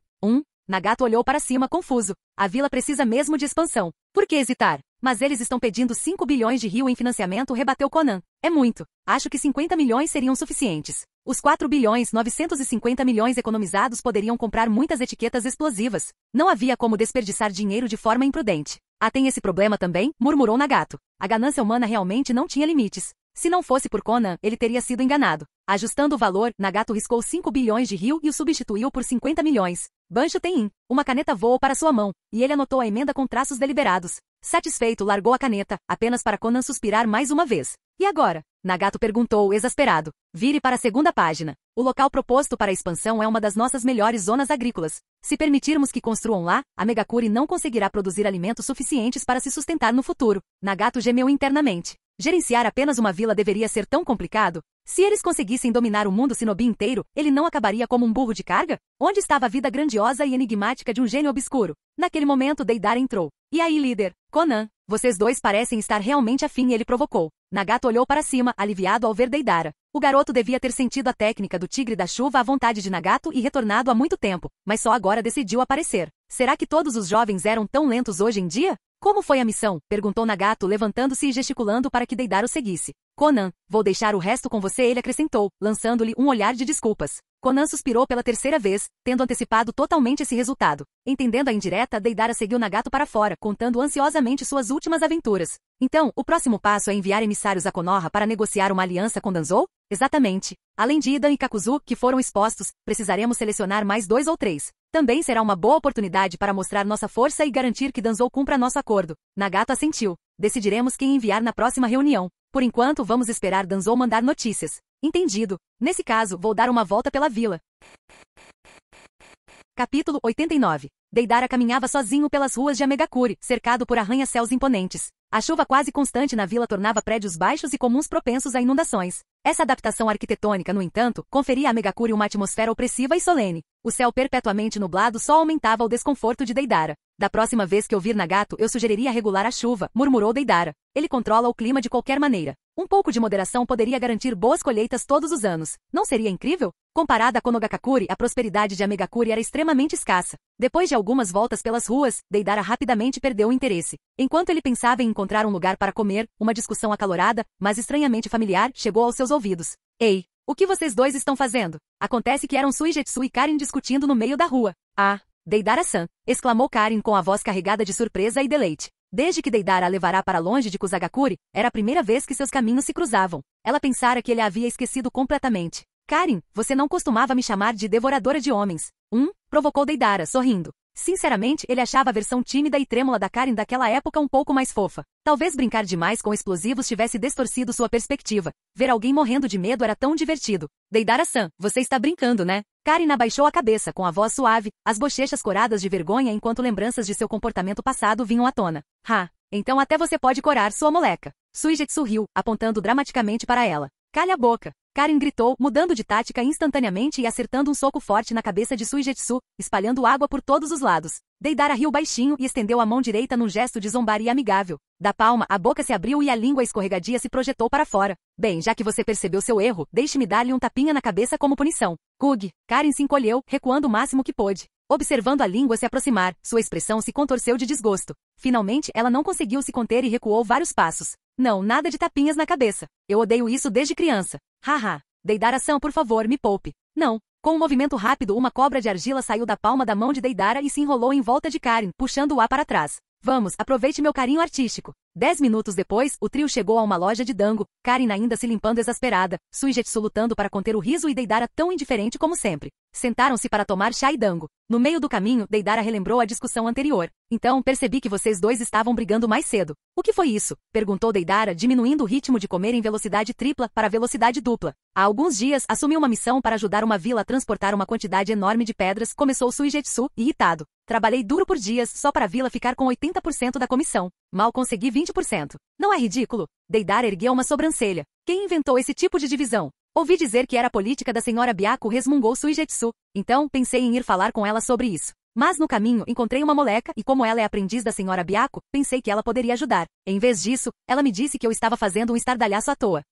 Nagato olhou para cima confuso. A vila precisa mesmo de expansão. Por que hesitar? Mas eles estão pedindo 5 bilhões de ryu em financiamento, rebateu Conan. É muito. Acho que 50 milhões seriam suficientes. Os 4 bilhões 950 milhões economizados poderiam comprar muitas etiquetas explosivas. Não havia como desperdiçar dinheiro de forma imprudente. Tem esse problema também? Murmurou Nagato. A ganância humana realmente não tinha limites. Se não fosse por Conan, ele teria sido enganado. Ajustando o valor, Nagato riscou 5 bilhões de ryu e o substituiu por 50 milhões. Bansho Tenin. Uma caneta voou para sua mão, e ele anotou a emenda com traços deliberados. Satisfeito, largou a caneta, apenas para Conan suspirar mais uma vez. E agora? Nagato perguntou, exasperado. Vire para a segunda página. O local proposto para a expansão é uma das nossas melhores zonas agrícolas. Se permitirmos que construam lá, a Megakure não conseguirá produzir alimentos suficientes para se sustentar no futuro. Nagato gemeu internamente. Gerenciar apenas uma vila deveria ser tão complicado? Se eles conseguissem dominar o mundo Shinobi inteiro, ele não acabaria como um burro de carga? Onde estava a vida grandiosa e enigmática de um gênio obscuro? Naquele momento, Deidara entrou. E aí, líder? Conan, vocês dois parecem estar realmente afim, ele provocou. Nagato olhou para cima, aliviado ao ver Deidara. O garoto devia ter sentido a técnica do tigre da chuva à vontade de Nagato e retornado há muito tempo, mas só agora decidiu aparecer. Será que todos os jovens eram tão lentos hoje em dia? Como foi a missão? Perguntou Nagato, levantando-se e gesticulando para que Deidara o seguisse. Conan, vou deixar o resto com você, ele acrescentou, lançando-lhe um olhar de desculpas. Conan suspirou pela terceira vez, tendo antecipado totalmente esse resultado. Entendendo a indireta, Deidara seguiu Nagato para fora, contando ansiosamente suas últimas aventuras. Então, o próximo passo é enviar emissários a Konoha para negociar uma aliança com Danzou? Exatamente. Além de Idan e Kakuzu, que foram expostos, precisaremos selecionar mais 2 ou 3. Também será uma boa oportunidade para mostrar nossa força e garantir que Danzou cumpra nosso acordo. Nagato assentiu. Decidiremos quem enviar na próxima reunião. Por enquanto, vamos esperar Danzou mandar notícias. Entendido. Nesse caso, vou dar uma volta pela vila. Capítulo 89. Deidara caminhava sozinho pelas ruas de Amegakure, cercado por arranha-céus imponentes. A chuva quase constante na vila tornava prédios baixos e comuns propensos a inundações. Essa adaptação arquitetônica, no entanto, conferia a Megakure uma atmosfera opressiva e solene. O céu perpetuamente nublado só aumentava o desconforto de Deidara. Da próxima vez que ouvir Nagato, eu sugeriria regular a chuva, murmurou Deidara. Ele controla o clima de qualquer maneira. Um pouco de moderação poderia garantir boas colheitas todos os anos. Não seria incrível? Comparada a Konogakure, a prosperidade de Amegakure era extremamente escassa. Depois de algumas voltas pelas ruas, Deidara rapidamente perdeu o interesse. Enquanto ele pensava em encontrar um lugar para comer, uma discussão acalorada, mas estranhamente familiar, chegou aos seus ouvidos. Ei, o que vocês dois estão fazendo? Acontece que eram Suigetsu e Karin discutindo no meio da rua. Ah, Deidara-san, exclamou Karin com a voz carregada de surpresa e deleite. Desde que Deidara a levará para longe de Kusagakure, era a primeira vez que seus caminhos se cruzavam. Ela pensara que ele a havia esquecido completamente. Karin, você não costumava me chamar de devoradora de homens. Provocou Deidara, sorrindo. Sinceramente, ele achava a versão tímida e trêmula da Karin daquela época um pouco mais fofa. Talvez brincar demais com explosivos tivesse distorcido sua perspectiva. Ver alguém morrendo de medo era tão divertido. Deidara-san, você está brincando, né? Karin abaixou a cabeça com a voz suave, as bochechas coradas de vergonha enquanto lembranças de seu comportamento passado vinham à tona. Então até você pode corar sua moleca. Suigetsu riu, apontando dramaticamente para ela. Calha a boca! Karin gritou, mudando de tática instantaneamente e acertando um soco forte na cabeça de Suigetsu, espalhando água por todos os lados. Deidara riu baixinho e estendeu a mão direita num gesto de zombaria amigável. Da palma, a boca se abriu e a língua escorregadia se projetou para fora. Bem, já que você percebeu seu erro, deixe-me dar-lhe um tapinha na cabeça como punição. Kug! Karin se encolheu, recuando o máximo que pôde. Observando a língua se aproximar, sua expressão se contorceu de desgosto. Finalmente, ela não conseguiu se conter e recuou vários passos. Não, nada de tapinhas na cabeça. Eu odeio isso desde criança. Haha. Deidara-san, por favor, me poupe. Não. Com um movimento rápido, uma cobra de argila saiu da palma da mão de Deidara e se enrolou em volta de Karin, puxando-a para trás. Vamos, aproveite meu carinho artístico. 10 minutos depois, o trio chegou a uma loja de dango, Karin ainda se limpando exasperada, Suigetsu lutando para conter o riso e Deidara tão indiferente como sempre. Sentaram-se para tomar chá e dango. No meio do caminho, Deidara relembrou a discussão anterior. Então, percebi que vocês dois estavam brigando mais cedo. O que foi isso? Perguntou Deidara, diminuindo o ritmo de comer em velocidade tripla para velocidade dupla. Há alguns dias, assumi uma missão para ajudar uma vila a transportar uma quantidade enorme de pedras, começou Suigetsu, irritado. Trabalhei duro por dias só para a vila ficar com 80% da comissão. Mal consegui 20%. Não é ridículo? Deidara ergueu uma sobrancelha. Quem inventou esse tipo de divisão? Ouvi dizer que era a política da senhora Byaku, resmungou Suigetsu. Então, pensei em ir falar com ela sobre isso. Mas no caminho, encontrei uma moleca e como ela é aprendiz da senhora Byaku, pensei que ela poderia ajudar. Em vez disso, ela me disse que eu estava fazendo um estardalhaço à toa.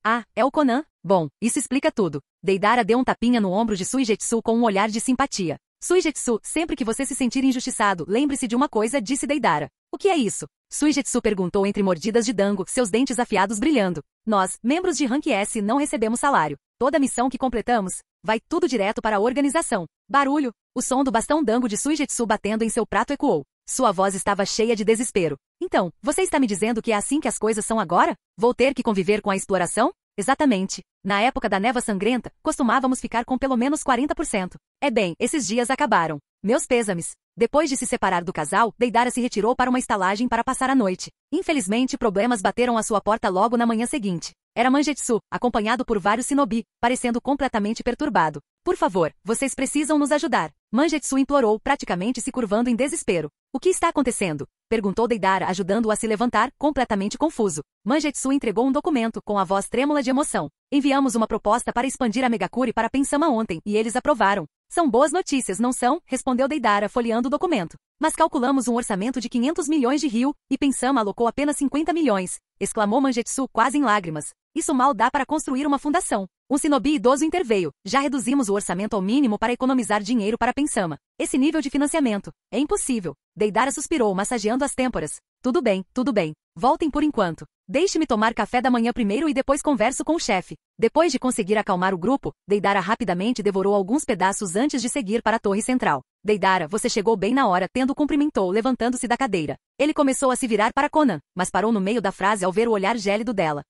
Ah, é o Conan? Bom, isso explica tudo. Deidara deu um tapinha no ombro de Suigetsu com um olhar de simpatia. Suigetsu, sempre que você se sentir injustiçado, lembre-se de uma coisa, disse Deidara. O que é isso? Suigetsu perguntou entre mordidas de dango, seus dentes afiados brilhando. Nós, membros de Rank S, não recebemos salário. Toda missão que completamos, vai tudo direto para a organização. Barulho! O som do bastão dango de Suigetsu batendo em seu prato ecoou. Sua voz estava cheia de desespero. Então, você está me dizendo que é assim que as coisas são agora? Vou ter que conviver com a exploração? Exatamente. Na época da névoa sangrenta, costumávamos ficar com pelo menos 40%. É bem, esses dias acabaram. Meus pêsames. Depois de se separar do casal, Deidara se retirou para uma estalagem para passar a noite. Infelizmente, problemas bateram à sua porta logo na manhã seguinte. Era Mangetsu, acompanhado por vários shinobi, parecendo completamente perturbado. Por favor, vocês precisam nos ajudar. Mangetsu implorou, praticamente se curvando em desespero. O que está acontecendo? Perguntou Deidara, ajudando-o a se levantar, completamente confuso. Mangetsu entregou um documento, com a voz trêmula de emoção. Enviamos uma proposta para expandir a Megakuri para Pensama ontem, e eles aprovaram. São boas notícias, não são? Respondeu Deidara, folheando o documento. Mas calculamos um orçamento de 500 milhões de ryu, e Pensama alocou apenas 50 milhões. Exclamou Mangetsu, quase em lágrimas. Isso mal dá para construir uma fundação. Um shinobi idoso interveio. Já reduzimos o orçamento ao mínimo para economizar dinheiro para Pensama. Esse nível de financiamento é impossível. Deidara suspirou, massageando as têmporas. Tudo bem, tudo bem. Voltem por enquanto. Deixe-me tomar café da manhã primeiro e depois converso com o chefe. Depois de conseguir acalmar o grupo, Deidara rapidamente devorou alguns pedaços antes de seguir para a torre central. Deidara, você chegou bem na hora, tendo cumprimentou, levantando-se da cadeira. Ele começou a se virar para Conan, mas parou no meio da frase ao ver o olhar gélido dela.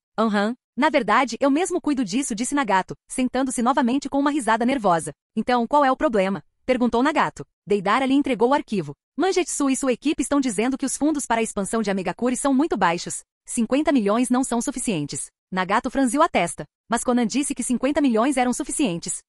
Na verdade, eu mesmo cuido disso, disse Nagato, sentando-se novamente com uma risada nervosa. Então, qual é o problema? Perguntou Nagato. Deidara lhe entregou o arquivo. Mangetsu e sua equipe estão dizendo que os fundos para a expansão de Amegakuri são muito baixos. 50 milhões não são suficientes. Nagato franziu a testa. Mas Conan disse que 50 milhões eram suficientes.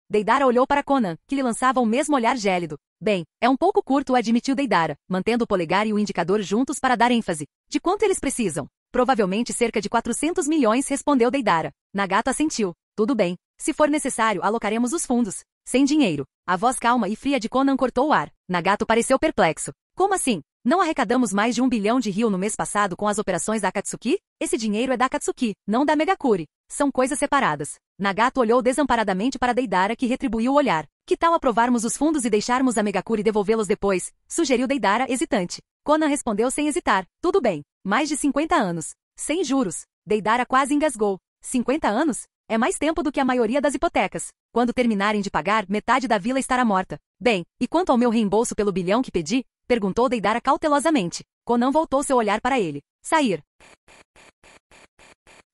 Deidara olhou para Conan, que lhe lançava o mesmo olhar gélido. Bem, é um pouco curto, admitiu Deidara, mantendo o polegar e o indicador juntos para dar ênfase. De quanto eles precisam? Provavelmente cerca de 400 milhões, respondeu Deidara. Nagato assentiu. Tudo bem. Se for necessário, alocaremos os fundos. Sem dinheiro. A voz calma e fria de Conan cortou o ar. Nagato pareceu perplexo. Como assim? Não arrecadamos mais de 1 bilhão de ryu no mês passado com as operações da Akatsuki? Esse dinheiro é da Akatsuki, não da Megakuri. São coisas separadas. Nagato olhou desamparadamente para Deidara, que retribuiu o olhar. Que tal aprovarmos os fundos e deixarmos a Megakuri devolvê-los depois? Sugeriu Deidara, hesitante. Conan respondeu sem hesitar. Tudo bem. Mais de 50 anos. Sem juros. Deidara quase engasgou. 50 anos? É mais tempo do que a maioria das hipotecas. Quando terminarem de pagar, metade da vila estará morta. Bem, e quanto ao meu reembolso pelo bilhão que pedi? Perguntou Deidara cautelosamente. Conan voltou seu olhar para ele. Sair.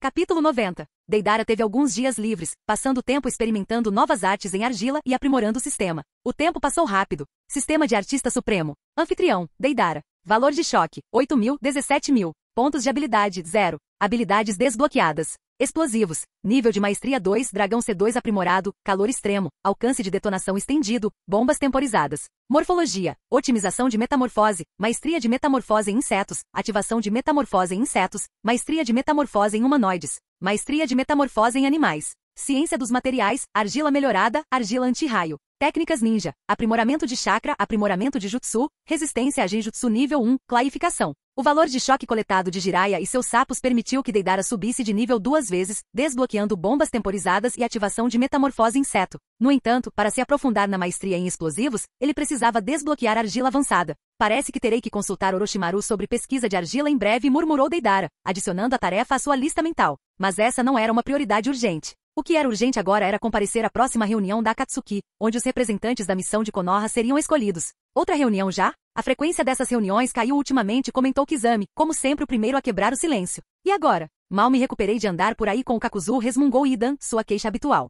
Capítulo 90. Deidara teve alguns dias livres, passando tempo experimentando novas artes em argila e aprimorando o sistema. O tempo passou rápido. Sistema de artista supremo. Anfitrião, Deidara. Valor de choque, 8.000, 17.000. Pontos de habilidade, 0. Habilidades desbloqueadas. Explosivos. Nível de maestria 2, dragão C2 aprimorado, calor extremo, alcance de detonação estendido, bombas temporizadas. Morfologia. Otimização de metamorfose, maestria de metamorfose em insetos, ativação de metamorfose em insetos, maestria de metamorfose em humanoides, maestria de metamorfose em animais. Ciência dos materiais, argila melhorada, argila anti-raio. Técnicas ninja, aprimoramento de chakra, aprimoramento de jutsu, resistência a genjutsu nível 1, clarificação. O valor de choque coletado de Jiraiya e seus sapos permitiu que Deidara subisse de nível 2 vezes, desbloqueando bombas temporizadas e ativação de metamorfose inseto. No entanto, para se aprofundar na maestria em explosivos, ele precisava desbloquear argila avançada. Parece que terei que consultar Orochimaru sobre pesquisa de argila em breve, murmurou Deidara, adicionando a tarefa à sua lista mental. Mas essa não era uma prioridade urgente. O que era urgente agora era comparecer à próxima reunião da Akatsuki, onde os representantes da missão de Konoha seriam escolhidos. Outra reunião já? A frequência dessas reuniões caiu ultimamente, comentou Kizami, como sempre o primeiro a quebrar o silêncio. E agora? Mal me recuperei de andar por aí com o Kakuzu, resmungou Idan, sua queixa habitual.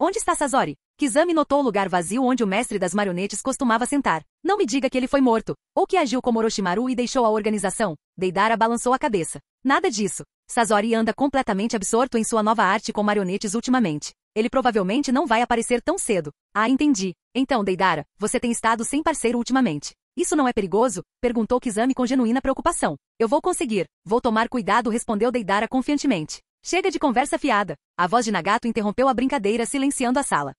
Onde está Sasori? Kizami notou o lugar vazio onde o mestre das marionetes costumava sentar. Não me diga que ele foi morto, ou que agiu como Orochimaru e deixou a organização. Deidara balançou a cabeça. Nada disso. Sasori anda completamente absorto em sua nova arte com marionetes ultimamente. Ele provavelmente não vai aparecer tão cedo. Ah, entendi. Então, Deidara, você tem estado sem parceiro ultimamente. Isso não é perigoso? Perguntou Kizami com genuína preocupação. Eu vou conseguir. Vou tomar cuidado, respondeu Deidara confiantemente. Chega de conversa fiada. A voz de Nagato interrompeu a brincadeira, silenciando a sala.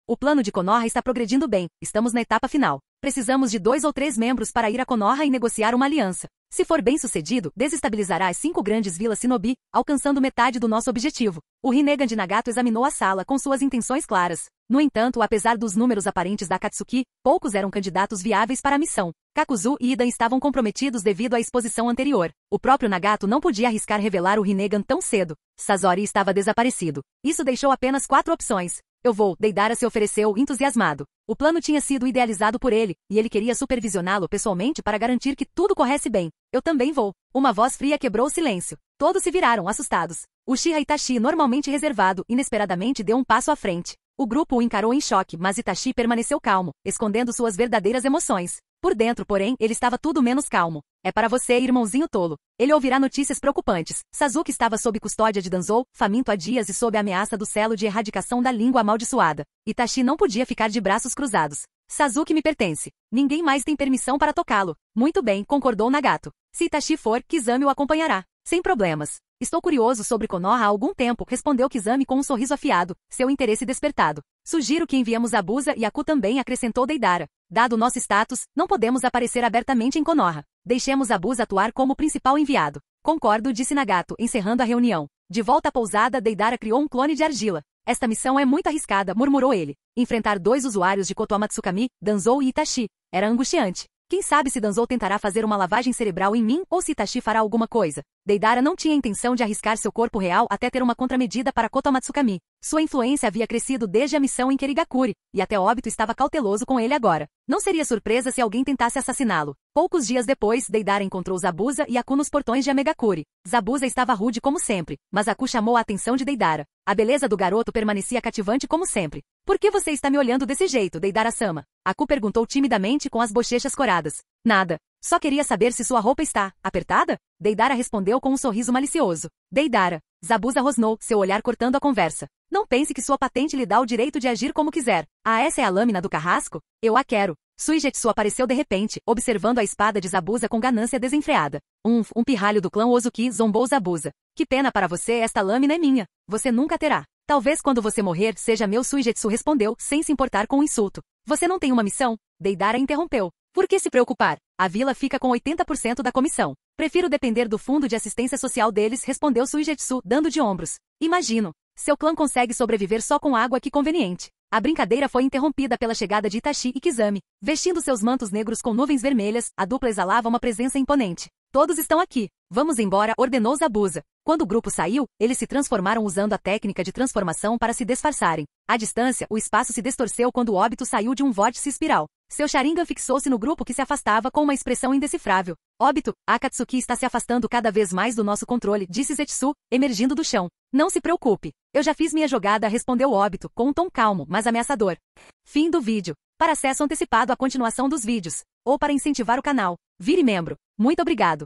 O plano de Konoha está progredindo bem. Estamos na etapa final. Precisamos de 2 ou 3 membros para ir a Konoha e negociar uma aliança. Se for bem sucedido, desestabilizará as 5 grandes vilas Shinobi, alcançando metade do nosso objetivo. O Rinnegan de Nagato examinou a sala com suas intenções claras. No entanto, apesar dos números aparentes da Akatsuki, poucos eram candidatos viáveis para a missão. Kakuzu e Idan estavam comprometidos devido à exposição anterior. O próprio Nagato não podia arriscar revelar o Rinnegan tão cedo. Sasori estava desaparecido. Isso deixou apenas 4 opções. Eu vou, Deidara se ofereceu, entusiasmado. O plano tinha sido idealizado por ele, e ele queria supervisioná-lo pessoalmente para garantir que tudo corresse bem. Eu também vou. Uma voz fria quebrou o silêncio. Todos se viraram, assustados. Uchiha Itachi, normalmente reservado, inesperadamente deu um passo à frente. O grupo o encarou em choque, mas Itachi permaneceu calmo, escondendo suas verdadeiras emoções. Por dentro, porém, ele estava tudo menos calmo. É para você, irmãozinho tolo. Ele ouvirá notícias preocupantes. Sasuke estava sob custódia de Danzou, faminto há dias e sob a ameaça do selo de erradicação da língua amaldiçoada. Itachi não podia ficar de braços cruzados. Sasuke me pertence. Ninguém mais tem permissão para tocá-lo. Muito bem, concordou Nagato. Se Itachi for, Kizami o acompanhará. Sem problemas. Estou curioso sobre Konoha há algum tempo, respondeu Kizami com um sorriso afiado, seu interesse despertado. Sugiro que enviemos Abusa e Aku também, acrescentou Deidara. Dado o nosso status, não podemos aparecer abertamente em Konoha. Deixemos Abusa atuar como principal enviado. Concordo, disse Nagato, encerrando a reunião. De volta à pousada, Deidara criou um clone de argila. Esta missão é muito arriscada, murmurou ele. Enfrentar 2 usuários de Kotoa Matsukami, Danzou e Itachi. Era angustiante. Quem sabe se Danzou tentará fazer uma lavagem cerebral em mim ou se Itachi fará alguma coisa. Deidara não tinha intenção de arriscar seu corpo real até ter uma contramedida para Kotoa Matsukami. Sua influência havia crescido desde a missão em Kerigakuri, e até Obito estava cauteloso com ele agora. Não seria surpresa se alguém tentasse assassiná-lo. Poucos dias depois, Deidara encontrou Zabuza e Aku nos portões de Amegakuri. Zabuza estava rude como sempre, mas Aku chamou a atenção de Deidara. A beleza do garoto permanecia cativante como sempre. Por que você está me olhando desse jeito, Deidara-sama? Aku perguntou timidamente com as bochechas coradas. Nada. Só queria saber se sua roupa está apertada? Deidara respondeu com um sorriso malicioso. Deidara. Zabuza rosnou, seu olhar cortando a conversa. Não pense que sua patente lhe dá o direito de agir como quiser. Ah, essa é a lâmina do carrasco? Eu a quero. Suigetsu apareceu de repente, observando a espada de Zabuza com ganância desenfreada. Um pirralho do clã Ozuki, zombou Zabuza. Que pena para você, esta lâmina é minha. Você nunca terá. Talvez quando você morrer seja meu, Suigetsu respondeu, sem se importar com o insulto. Você não tem uma missão? Deidara interrompeu. Por que se preocupar? A vila fica com 80% da comissão. Prefiro depender do fundo de assistência social deles, respondeu Suigetsu, dando de ombros. Imagino. Seu clã consegue sobreviver só com água, que conveniente. A brincadeira foi interrompida pela chegada de Itachi e Kizami. Vestindo seus mantos negros com nuvens vermelhas, a dupla exalava uma presença imponente. Todos estão aqui. Vamos embora, ordenou Zabuza. Quando o grupo saiu, eles se transformaram usando a técnica de transformação para se disfarçarem. À distância, o espaço se distorceu quando o Obito saiu de um vórtice espiral. Seu Sharingan fixou-se no grupo que se afastava com uma expressão indecifrável. Obito, a Akatsuki está se afastando cada vez mais do nosso controle, disse Zetsu, emergindo do chão. Não se preocupe. Eu já fiz minha jogada, respondeu Obito, com um tom calmo, mas ameaçador. Fim do vídeo. Para acesso antecipado à continuação dos vídeos, ou para incentivar o canal, vire membro. Muito obrigado.